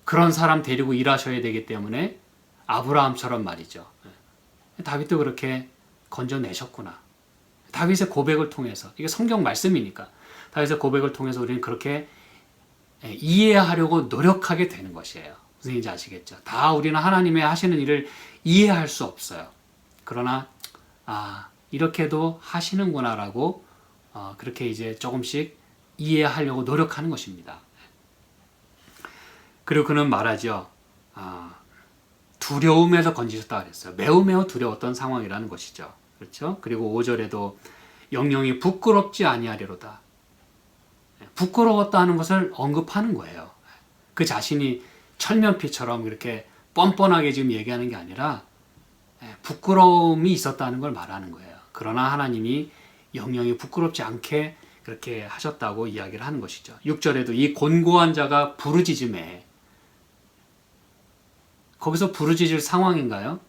Speaker 1: 그런 사람 데리고 일하셔야 되기 때문에 아브라함처럼 말이죠. 다윗도 그렇게 건져내셨구나. 다윗의 고백을 통해서, 이게 성경 말씀이니까 다윗의 고백을 통해서 우리는 그렇게 이해하려고 노력하게 되는 것이에요. 무슨 얘기인지 아시겠죠? 다 우리는 하나님의 하시는 일을 이해할 수 없어요. 그러나 이렇게도 하시는구나라고 그렇게 이제 조금씩 이해하려고 노력하는 것입니다. 그리고 그는 말하죠. 두려움에서 건지셨다 그랬어요. 매우 매우 두려웠던 상황이라는 것이죠. 그렇죠? 그리고 5절에도 영영이 부끄럽지 아니하리로다. 부끄러웠다는 것을 언급하는 거예요. 그 자신이 철면피처럼 이렇게 뻔뻔하게 지금 얘기하는 게 아니라 부끄러움이 있었다는 걸 말하는 거예요. 그러나 하나님이 영영이 부끄럽지 않게 그렇게 하셨다고 이야기를 하는 것이죠. 6절에도 이 곤고한 자가 부르짖음에, 거기서 부르짖을 상황인가요?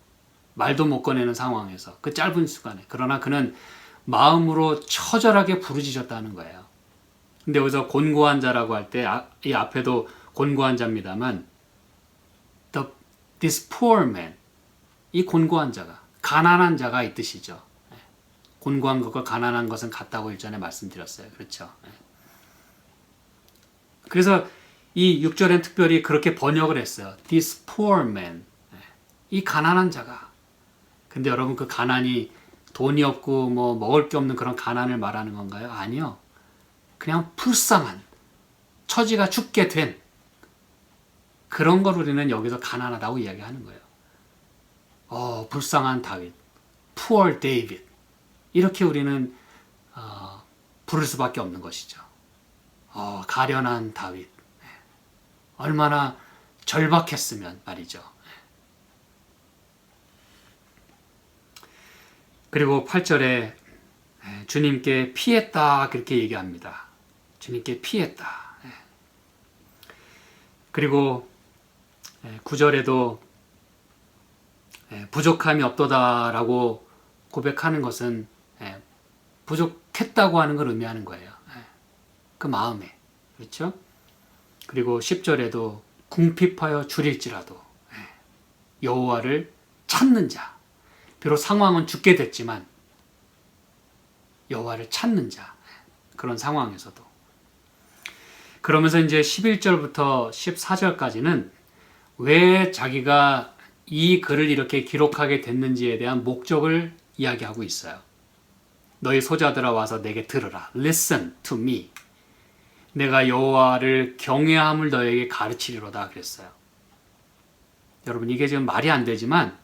Speaker 1: 말도 못 꺼내는 상황에서, 그 짧은 시간에. 그러나 그는 마음으로 처절하게 부르짖었다는 거예요. 근데 여기서 곤고한 자라고 할 때 이 앞에도 곤고한 자입니다만 this poor man, 이 곤고한 자가 가난한 자가 이 뜻이죠. 곤고한 것과 가난한 것은 같다고 일전에 말씀드렸어요. 그렇죠? 그래서 이 6절엔 특별히 그렇게 번역을 했어요. This poor man, 이 가난한 자가. 근데 여러분, 그 가난이 돈이 없고 뭐 먹을 게 없는 그런 가난을 말하는 건가요? 아니요. 그냥 불쌍한, 처지가 죽게 된 그런 걸 우리는 여기서 가난하다고 이야기하는 거예요. 불쌍한 다윗, poor David, 이렇게 우리는 부를 수밖에 없는 것이죠. 가련한 다윗, 얼마나 절박했으면 말이죠. 그리고 8절에 주님께 피했다 그렇게 얘기합니다. 주님께 피했다. 그리고 9절에도 부족함이 없도다라고 고백하는 것은 부족했다고 하는 걸 의미하는 거예요. 그 마음에. 그렇죠? 그리고 10절에도 궁핍하여 줄일지라도 여호와를 찾는 자. 비록 상황은 죽게 됐지만 여호와를 찾는 자. 그런 상황에서도. 그러면서 이제 11절부터 14절까지는 왜 자기가 이 글을 이렇게 기록하게 됐는지에 대한 목적을 이야기하고 있어요. 너희 소자들아 와서 내게 들으라. Listen to me. 내가 여호와를 경외함을 너에게 가르치리로다 그랬어요. 여러분, 이게 지금 말이 안 되지만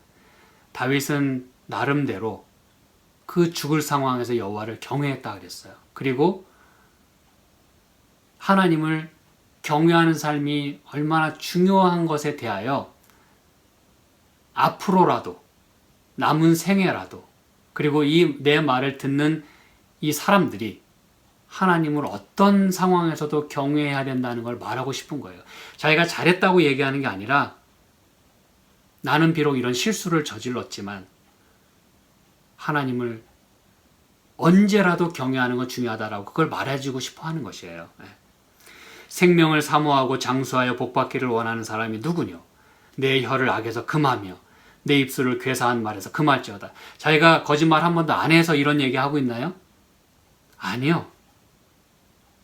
Speaker 1: 다윗은 나름대로 그 죽을 상황에서 여호와를 경외했다 그랬어요. 그리고 하나님을 경외하는 삶이 얼마나 중요한 것에 대하여 앞으로라도, 남은 생애라도, 그리고 이 내 말을 듣는 이 사람들이 하나님을 어떤 상황에서도 경외해야 된다는 걸 말하고 싶은 거예요. 자기가 잘했다고 얘기하는 게 아니라 나는 비록 이런 실수를 저질렀지만 하나님을 언제라도 경외하는 건 중요하다라고 그걸 말해주고 싶어 하는 것이에요. 생명을 사모하고 장수하여 복받기를 원하는 사람이 누구뇨? 내 혀를 악에서 금하며 내 입술을 괴사한 말에서 금할지어다. 자기가 거짓말 한 번도 안 해서 이런 얘기하고 있나요? 아니요.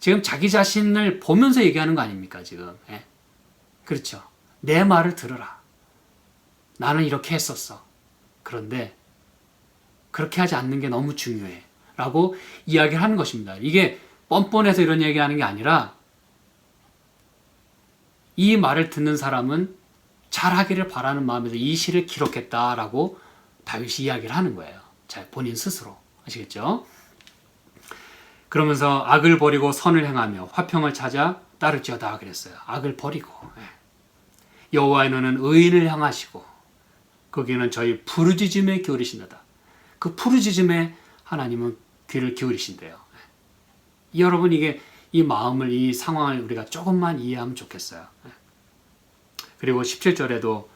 Speaker 1: 지금 자기 자신을 보면서 얘기하는 거 아닙니까, 지금? 그렇죠. 내 말을 들으라. 나는 이렇게 했었어. 그런데 그렇게 하지 않는 게 너무 중요해. 라고 이야기를 하는 것입니다. 이게 뻔뻔해서 이런 얘기하는 게 아니라 이 말을 듣는 사람은 잘하기를 바라는 마음에서 이 시를 기록했다라고 다윗이 이야기를 하는 거예요. 자, 본인 스스로. 아시겠죠? 그러면서 악을 버리고 선을 행하며 화평을 찾아 따를지어다 그랬어요. 악을 버리고. 여호와의 눈은 의인을 향하시고 거기는 저희 부르짖음에 기울이신다. 그 부르짖음에 하나님은 귀를 기울이신대요. 여러분, 이게 이 마음을, 이 상황을 우리가 조금만 이해하면 좋겠어요. 그리고 17절에도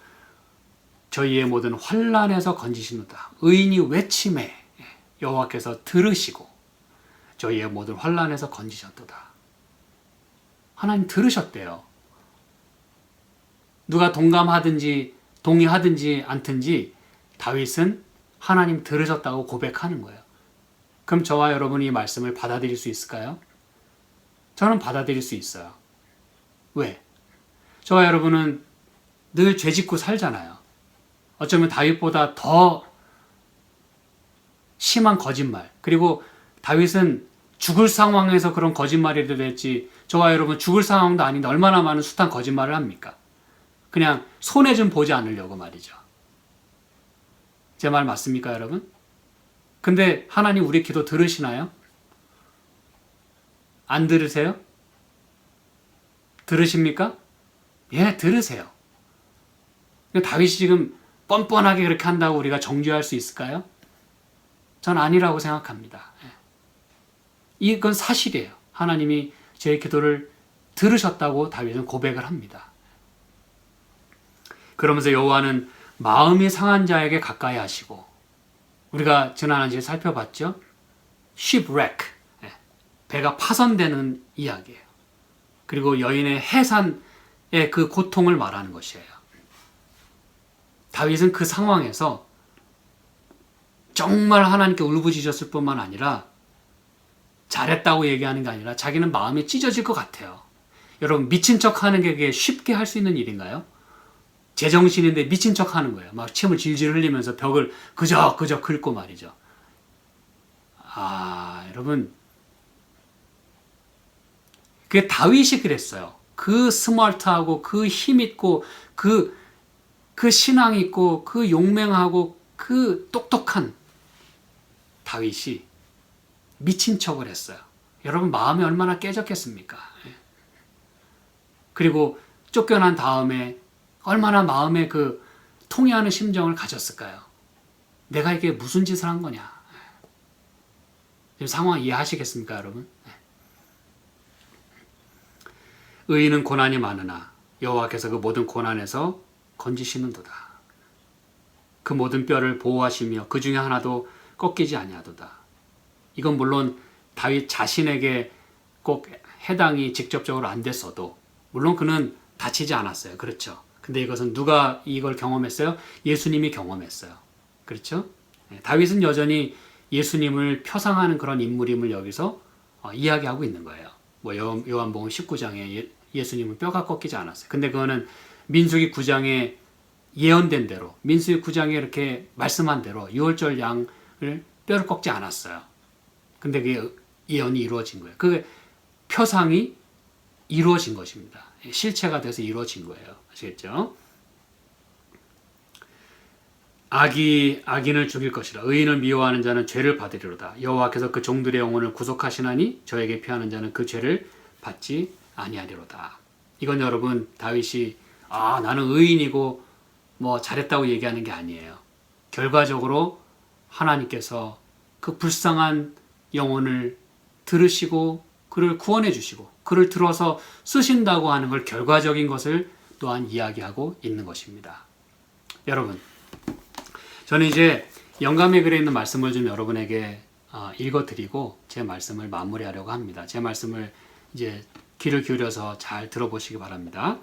Speaker 1: 저희의 모든 환난에서 건지시노다. 의인이 외침에 여호와께서 들으시고 저희의 모든 환난에서 건지셨도다. 하나님 들으셨대요. 누가 동감하든지 동의하든지 않든지 다윗은 하나님 들으셨다고 고백하는 거예요. 그럼 저와 여러분이 이 말씀을 받아들일 수 있을까요? 저는 받아들일 수 있어요. 왜? 저와 여러분은 늘 죄짓고 살잖아요. 어쩌면 다윗보다 더 심한 거짓말, 그리고 다윗은 죽을 상황에서 그런 거짓말이라도 했지 저와 여러분 죽을 상황도 아닌데 얼마나 많은 숱한 거짓말을 합니까? 그냥 손해 좀 보지 않으려고 말이죠. 제 말 맞습니까, 여러분? 근데 하나님 우리 기도 들으시나요? 안 들으세요? 들으십니까? 예, 들으세요. 다윗이 지금 뻔뻔하게 그렇게 한다고 우리가 정죄할 수 있을까요? 전 아니라고 생각합니다. 이건 사실이에요. 하나님이 제 기도를 들으셨다고 다윗은 고백을 합니다. 그러면서 여호와는 마음이 상한 자에게 가까이 하시고, 우리가 지난 한 주에 살펴봤죠? shipwreck, 배가 파손되는 이야기예요. 그리고 여인의 해산의 그 고통을 말하는 것이에요. 다윗은 그 상황에서 정말 하나님께 울부짖었을 뿐만 아니라 잘했다고 얘기하는 게 아니라 자기는 마음이 찢어질 것 같아요. 여러분, 미친 척 하는 게 그게 쉽게 할 수 있는 일인가요? 제정신인데 미친 척 하는 거예요. 막 침을 질질 흘리면서 벽을 그저 긁고 말이죠. 여러분, 그게 다윗이 그랬어요. 그 스마트하고 그 힘있고 그 신앙 있고 그 용맹하고 그 똑똑한 다윗이 미친 척을 했어요. 여러분, 마음이 얼마나 깨졌겠습니까? 그리고 쫓겨난 다음에 얼마나 마음에 그 통해하는 심정을 가졌을까요? 내가 이게 무슨 짓을 한 거냐? 지금 상황 이해하시겠습니까, 여러분? 의인은 고난이 많으나 여호와께서 그 모든 고난에서 건지시는도다. 그 모든 뼈를 보호하시며 그 중에 하나도 꺾이지 아니하도다. 이건 물론 다윗 자신에게 꼭 해당이 직접적으로 안 됐어도 물론 그는 다치지 않았어요. 그렇죠? 근데 이것은 누가 이걸 경험했어요? 예수님이 경험했어요. 그렇죠? 다윗은 여전히 예수님을 표상하는 그런 인물임을 여기서 이야기하고 있는 거예요. 뭐 요한복음 19장에 예수님은 뼈가 꺾이지 않았어요. 근데 그거는 민수기 9장에 예언된 대로, 민수기 9장에 이렇게 말씀한 대로 6월절 양을 뼈를 꺾지 않았어요. 근데 그게 예언이 이루어진 거예요. 그 표상이 이루어진 것입니다. 실체가 돼서 이루어진 거예요. 아시겠죠? 악인을 죽일 것이라. 의인을 미워하는 자는 죄를 받으리로다. 여호와께서 그 종들의 영혼을 구속하시나니 저에게 피하는 자는 그 죄를 받지 아니하리로다. 이건 여러분, 다윗이 나는 의인이고 뭐 잘했다고 얘기하는 게 아니에요. 결과적으로 하나님께서 그 불쌍한 영혼을 들으시고 그를 구원해 주시고 그를 들어서 쓰신다고 하는 걸, 결과적인 것을 또한 이야기하고 있는 것입니다. 여러분, 저는 이제 영감의 글에 있는 말씀을 좀 여러분에게 읽어드리고 제 말씀을 마무리하려고 합니다. 제 말씀을 이제 귀를 기울여서 잘 들어보시기 바랍니다.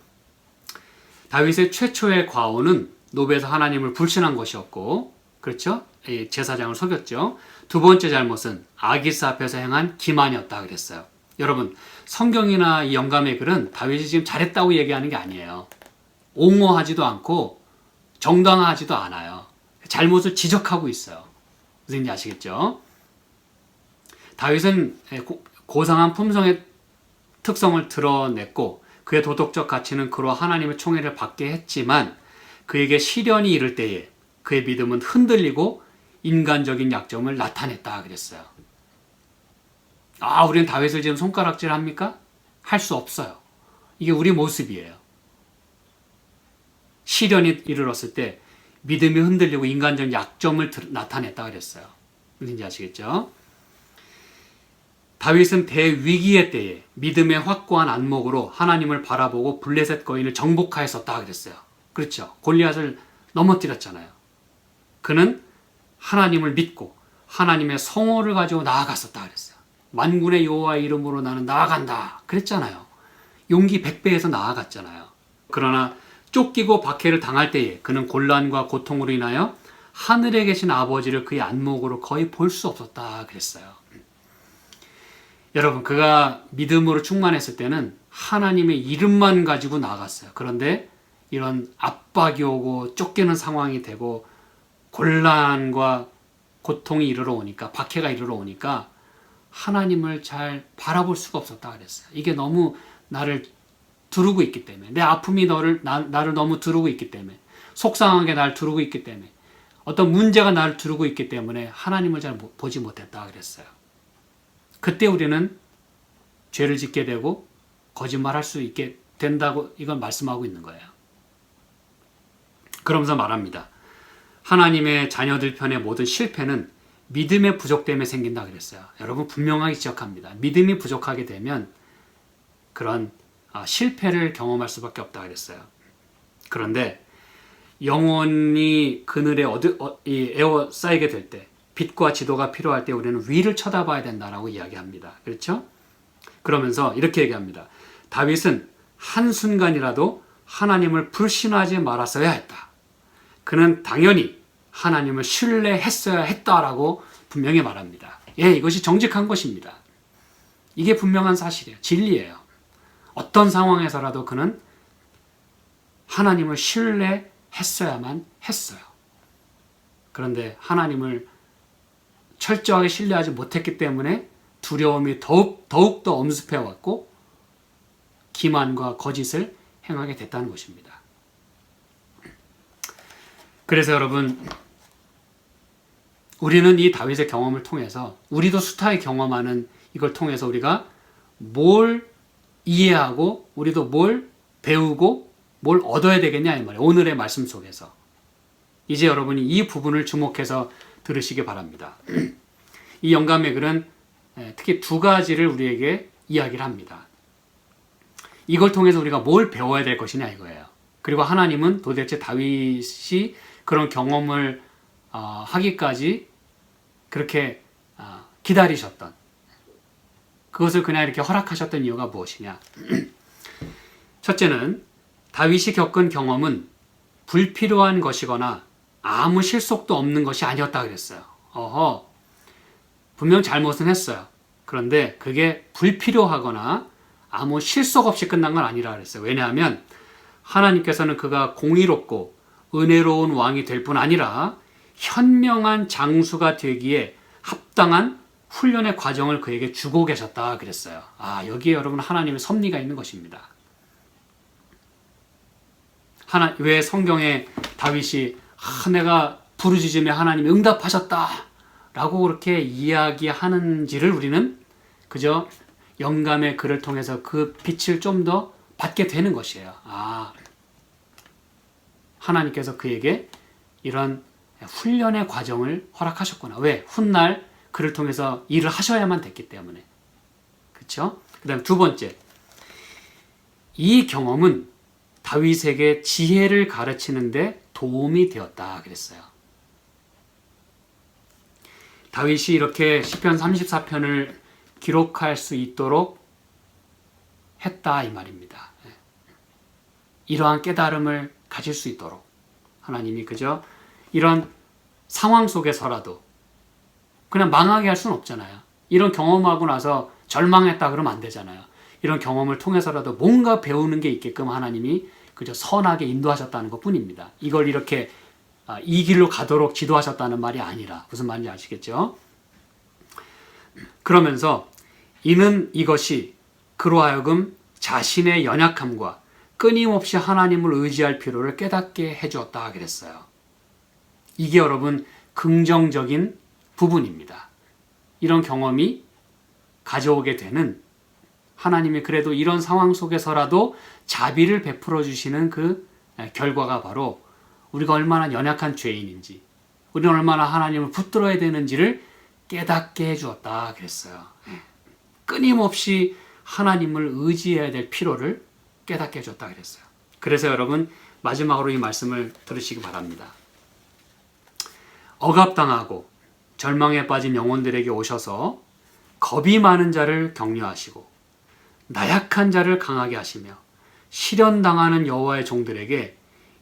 Speaker 1: 다윗의 최초의 과오는 노베에서 하나님을 불신한 것이었고, 그렇죠? 제사장을 속였죠. 두 번째 잘못은 아기스 앞에서 행한 기만이었다 그랬어요. 여러분, 성경이나 이 영감의 글은 다윗이 지금 잘했다고 얘기하는 게 아니에요. 옹호하지도 않고 정당화하지도 않아요. 잘못을 지적하고 있어요. 무슨 얘기인지 아시겠죠? 다윗은 고상한 품성의 특성을 드러냈고 그의 도덕적 가치는 그로 하나님의 총애를 받게 했지만 그에게 시련이 이를 때에 그의 믿음은 흔들리고 인간적인 약점을 나타냈다 그랬어요. 우리는 다윗을 지금 손가락질합니까? 할 수 없어요. 이게 우리 모습이에요. 시련이 이르렀을 때 믿음이 흔들리고 인간적 약점을 나타냈다 그랬어요. 무슨지 아시겠죠? 다윗은 대위기의 때에 믿음의 확고한 안목으로 하나님을 바라보고 블레셋 거인을 정복하였었다 그랬어요. 그렇죠. 골리앗을 넘어뜨렸잖아요. 그는 하나님을 믿고 하나님의 성호를 가지고 나아갔었다 그랬어요. 만군의 여호와의 이름으로 나는 나아간다 그랬잖아요. 용기 100배에서 나아갔잖아요. 그러나 쫓기고 박해를 당할 때에 그는 곤란과 고통으로 인하여 하늘에 계신 아버지를 그의 안목으로 거의 볼 수 없었다 그랬어요. 여러분, 그가 믿음으로 충만했을 때는 하나님의 이름만 가지고 나아갔어요. 그런데 이런 압박이 오고 쫓기는 상황이 되고 곤란과 고통이 이르러 오니까, 박해가 이르러 오니까 하나님을 잘 바라볼 수가 없었다 그랬어요. 이게 너무 나를 두르고 있기 때문에, 내 아픔이 나를 너무 두르고 있기 때문에, 속상하게 나를 두르고 있기 때문에, 어떤 문제가 나를 두르고 있기 때문에 하나님을 잘 보지 못했다 그랬어요. 그때 우리는 죄를 짓게 되고 거짓말할 수 있게 된다고 이건 말씀하고 있는 거예요. 그러면서 말합니다. 하나님의 자녀들 편의 모든 실패는 믿음의 부족됨에 생긴다 그랬어요. 여러분 분명하게 기억합니다. 믿음이 부족하게 되면 그런 실패를 경험할 수밖에 없다 그랬어요. 그런데 영혼이 그늘에 에워싸이게 될 때, 빛과 지도가 필요할 때 우리는 위를 쳐다봐야 된다라고 이야기합니다. 그렇죠? 그러면서 이렇게 얘기합니다. 다윗은 한순간이라도 하나님을 불신하지 말았어야 했다. 그는 당연히 하나님을 신뢰했어야 했다라고 분명히 말합니다. 예, 이것이 정직한 것입니다. 이게 분명한 사실이에요. 진리예요. 어떤 상황에서라도 그는 하나님을 신뢰했어야만 했어요. 그런데 하나님을 철저하게 신뢰하지 못했기 때문에 두려움이 더욱더 엄습해왔고 기만과 거짓을 행하게 됐다는 것입니다. 그래서 여러분, 우리는 이 다윗의 경험을 통해서, 우리도 숫하에 경험하는 이걸 통해서 우리가 뭘 이해하고 우리도 뭘 배우고 뭘 얻어야 되겠냐 이 말이에요. 오늘의 말씀 속에서. 이제 여러분이 이 부분을 주목해서 들으시기 바랍니다. 이 영감의 글은 특히 두 가지를 우리에게 이야기를 합니다. 이걸 통해서 우리가 뭘 배워야 될 것이냐 이거예요. 그리고 하나님은 도대체 다윗이 그런 경험을 하기까지 그렇게 기다리셨던, 그것을 그냥 이렇게 허락하셨던 이유가 무엇이냐. 첫째는 다윗이 겪은 경험은 불필요한 것이거나 아무 실속도 없는 것이 아니었다 그랬어요. 분명 잘못은 했어요. 그런데 그게 불필요하거나 아무 실속 없이 끝난 건 아니라 그랬어요. 왜냐하면 하나님께서는 그가 공의롭고 은혜로운 왕이 될 뿐 아니라 현명한 장수가 되기에 합당한 훈련의 과정을 그에게 주고 계셨다 그랬어요. 여기에 여러분 하나님의 섭리가 있는 것입니다. 왜 성경에 다윗이 내가 부르짖음에 하나님이 응답하셨다 라고 그렇게 이야기하는지를 우리는 그저 영감의 글을 통해서 그 빛을 좀 더 받게 되는 것이에요. 하나님께서 그에게 이런 훈련의 과정을 허락하셨구나. 왜? 훗날 그를 통해서 일을 하셔야만 됐기 때문에. 그렇죠? 그 다음 두 번째, 이 경험은 다윗에게 지혜를 가르치는데 도움이 되었다 그랬어요. 다윗이 이렇게 시편 34편을 기록할 수 있도록 했다 이 말입니다. 이러한 깨달음을 가질 수 있도록 하나님이 그저 이런 상황 속에서라도 그냥 망하게 할 수는 없잖아요. 이런 경험하고 나서 절망했다 그러면 안 되잖아요. 이런 경험을 통해서라도 뭔가 배우는 게 있게끔 하나님이 그저 선하게 인도하셨다는 것 뿐입니다. 이걸 이렇게 이 길로 가도록 지도하셨다는 말이 아니라, 무슨 말인지 아시겠죠? 그러면서 이는 이것이 그로 하여금 자신의 연약함과 끊임없이 하나님을 의지할 필요를 깨닫게 해주었다 그랬어요. 이게 여러분 긍정적인 부분입니다. 이런 경험이 가져오게 되는, 하나님이 그래도 이런 상황 속에서라도 자비를 베풀어 주시는 그 결과가 바로 우리가 얼마나 연약한 죄인인지, 우리는 얼마나 하나님을 붙들어야 되는지를 깨닫게 해주었다 그랬어요. 끊임없이 하나님을 의지해야 될 필요를 깨닫게 해줬다 그랬어요. 그래서 여러분 마지막으로 이 말씀을 들으시기 바랍니다. 억압당하고 절망에 빠진 영혼들에게 오셔서 겁이 많은 자를 격려하시고 나약한 자를 강하게 하시며 시련당하는 여호와의 종들에게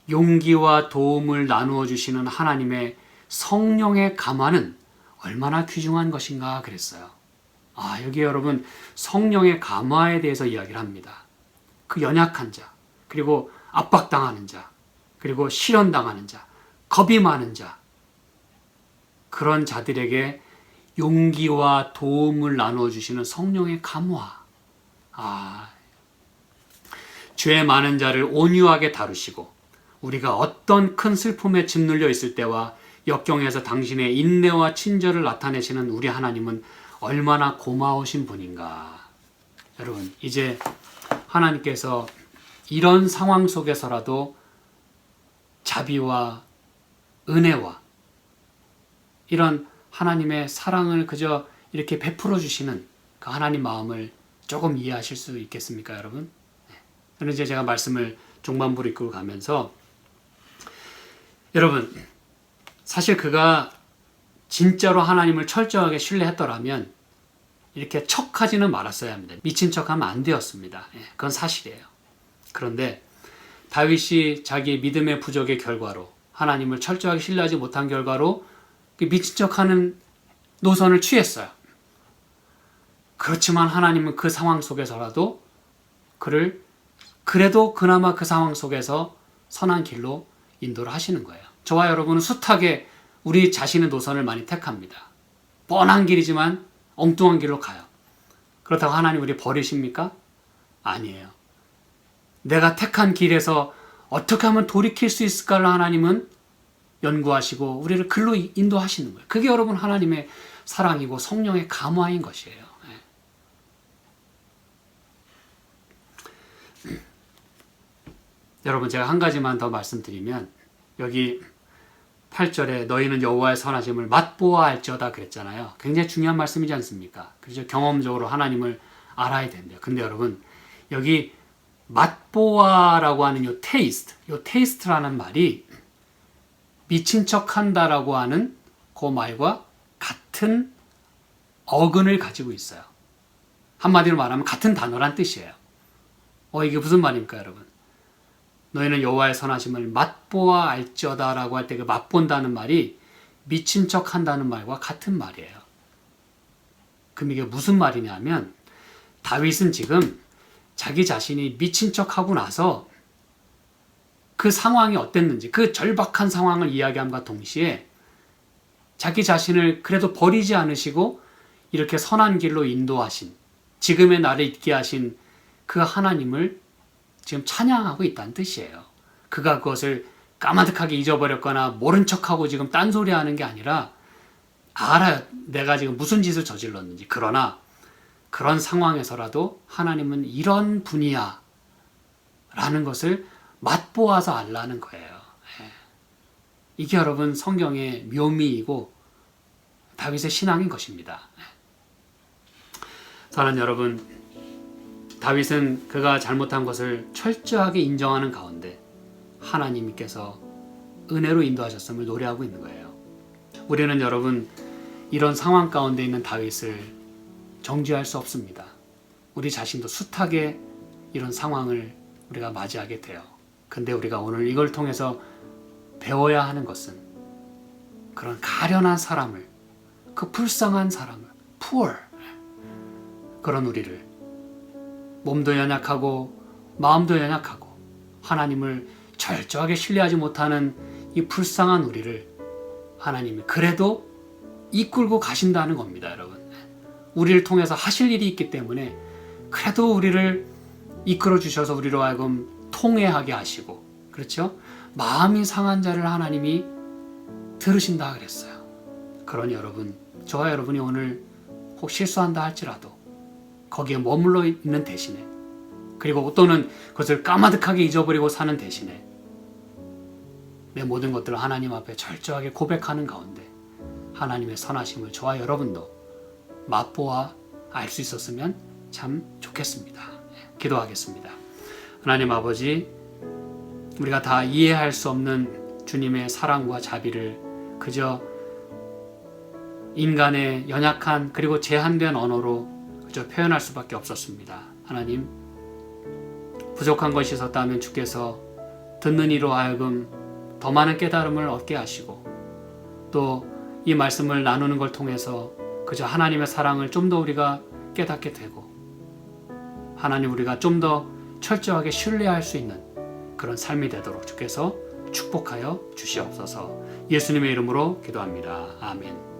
Speaker 1: 용기와 도움을 나누어 주시는 하나님의 성령의 감화는 얼마나 귀중한 것인가 그랬어요. 여기 여러분 성령의 감화에 대해서 이야기를 합니다. 그 연약한 자, 그리고 압박당하는 자, 그리고 시련당하는 자, 겁이 많은 자, 그런 자들에게 용기와 도움을 나누어 주시는 성령의 감화. 죄 많은 자를 온유하게 다루시고 우리가 어떤 큰 슬픔에 짓눌려 있을 때와 역경에서 당신의 인내와 친절을 나타내시는 우리 하나님은 얼마나 고마우신 분인가. 여러분 이제 하나님께서 이런 상황 속에서라도 자비와 은혜와 이런 하나님의 사랑을 그저 이렇게 베풀어 주시는 그 하나님 마음을 조금 이해하실 수 있겠습니까, 여러분? 그런데 이제 제가 말씀을 종반부로 이끌고 가면서 여러분 사실 그가 진짜로 하나님을 철저하게 신뢰했더라면 이렇게 척하지는 말았어야 합니다. 미친 척하면 안 되었습니다. 그건 사실이에요. 그런데 다윗이 자기 믿음의 부족의 결과로 하나님을 철저하게 신뢰하지 못한 결과로 미친 척하는 노선을 취했어요. 그렇지만 하나님은 그 상황 속에서라도 그를 그래도 그나마 그 상황 속에서 선한 길로 인도를 하시는 거예요. 저와 여러분은 숱하게 우리 자신의 노선을 많이 택합니다. 뻔한 길이지만 엉뚱한 길로 가요. 그렇다고 하나님 우리 버리십니까? 아니에요. 내가 택한 길에서 어떻게 하면 돌이킬 수 있을까를 하나님은 연구하시고 우리를 글로 인도하시는 거예요. 그게 여러분 하나님의 사랑이고 성령의 감화인 것이에요. 여러분 제가 한 가지만 더 말씀드리면 여기 8절에 너희는 여호와의 선하심을 맛보아 알지어다 그랬잖아요. 굉장히 중요한 말씀이지 않습니까? 그래서 경험적으로 하나님을 알아야 된대요. 근데 여러분 여기 맛보아라고 하는 요 테이스트라는 말이 미친 척 한다라고 하는 그 말과 같은 어근을 가지고 있어요. 한마디로 말하면 같은 단어란 뜻이에요. 이게 무슨 말입니까, 여러분? 너희는 여호와의 선하심을 맛보아 알지어다라고 할 때 그 맛본다는 말이 미친 척 한다는 말과 같은 말이에요. 그럼 이게 무슨 말이냐면 다윗은 지금 자기 자신이 미친 척 하고 나서 그 상황이 어땠는지 그 절박한 상황을 이야기함과 동시에 자기 자신을 그래도 버리지 않으시고 이렇게 선한 길로 인도하신 지금의 나를 있게 하신 그 하나님을 지금 찬양하고 있다는 뜻이에요. 그가 그것을 까마득하게 잊어버렸거나 모른 척하고 지금 딴소리하는 게 아니라 알아요. 내가 지금 무슨 짓을 저질렀는지. 그러나 그런 상황에서라도 하나님은 이런 분이야 라는 것을 맛보아서 알라는 거예요. 이게 여러분 성경의 묘미이고 다윗의 신앙인 것입니다. 사랑하는 여러분, 다윗은 그가 잘못한 것을 철저하게 인정하는 가운데 하나님께서 은혜로 인도하셨음을 노래하고 있는 거예요. 우리는 여러분 이런 상황 가운데 있는 다윗을 정죄할 수 없습니다. 우리 자신도 숱하게 이런 상황을 우리가 맞이하게 돼요. 근데 우리가 오늘 이걸 통해서 배워야 하는 것은 그런 가련한 사람을, 그 불쌍한 사람을, poor, 그런 우리를 몸도 연약하고 마음도 연약하고 하나님을 철저하게 신뢰하지 못하는 이 불쌍한 우리를 하나님이 그래도 이끌고 가신다는 겁니다, 여러분. 우리를 통해서 하실 일이 있기 때문에 그래도 우리를 이끌어 주셔서 우리로 하여금 통회하게 하시고, 그렇죠? 마음이 상한 자를 하나님이 들으신다 그랬어요. 그러니 여러분, 저와 여러분이 오늘 혹 실수한다 할지라도 거기에 머물러 있는 대신에, 그리고 또는 그것을 까마득하게 잊어버리고 사는 대신에 내 모든 것들을 하나님 앞에 철저하게 고백하는 가운데 하나님의 선하심을 저와 여러분도 맛보아 알 수 있었으면 참 좋겠습니다. 기도하겠습니다. 하나님 아버지, 우리가 다 이해할 수 없는 주님의 사랑과 자비를 그저 인간의 연약한 그리고 제한된 언어로 그저 표현할 수밖에 없었습니다. 하나님, 부족한 것이 있었다면 주께서 듣는 이로 하여금 더 많은 깨달음을 얻게 하시고 또 이 말씀을 나누는 걸 통해서 그저 하나님의 사랑을 좀 더 우리가 깨닫게 되고 하나님 우리가 좀 더 철저하게 신뢰할 수 있는 그런 삶이 되도록 주께서 축복하여 주시옵소서. 예수님의 이름으로 기도합니다. 아멘.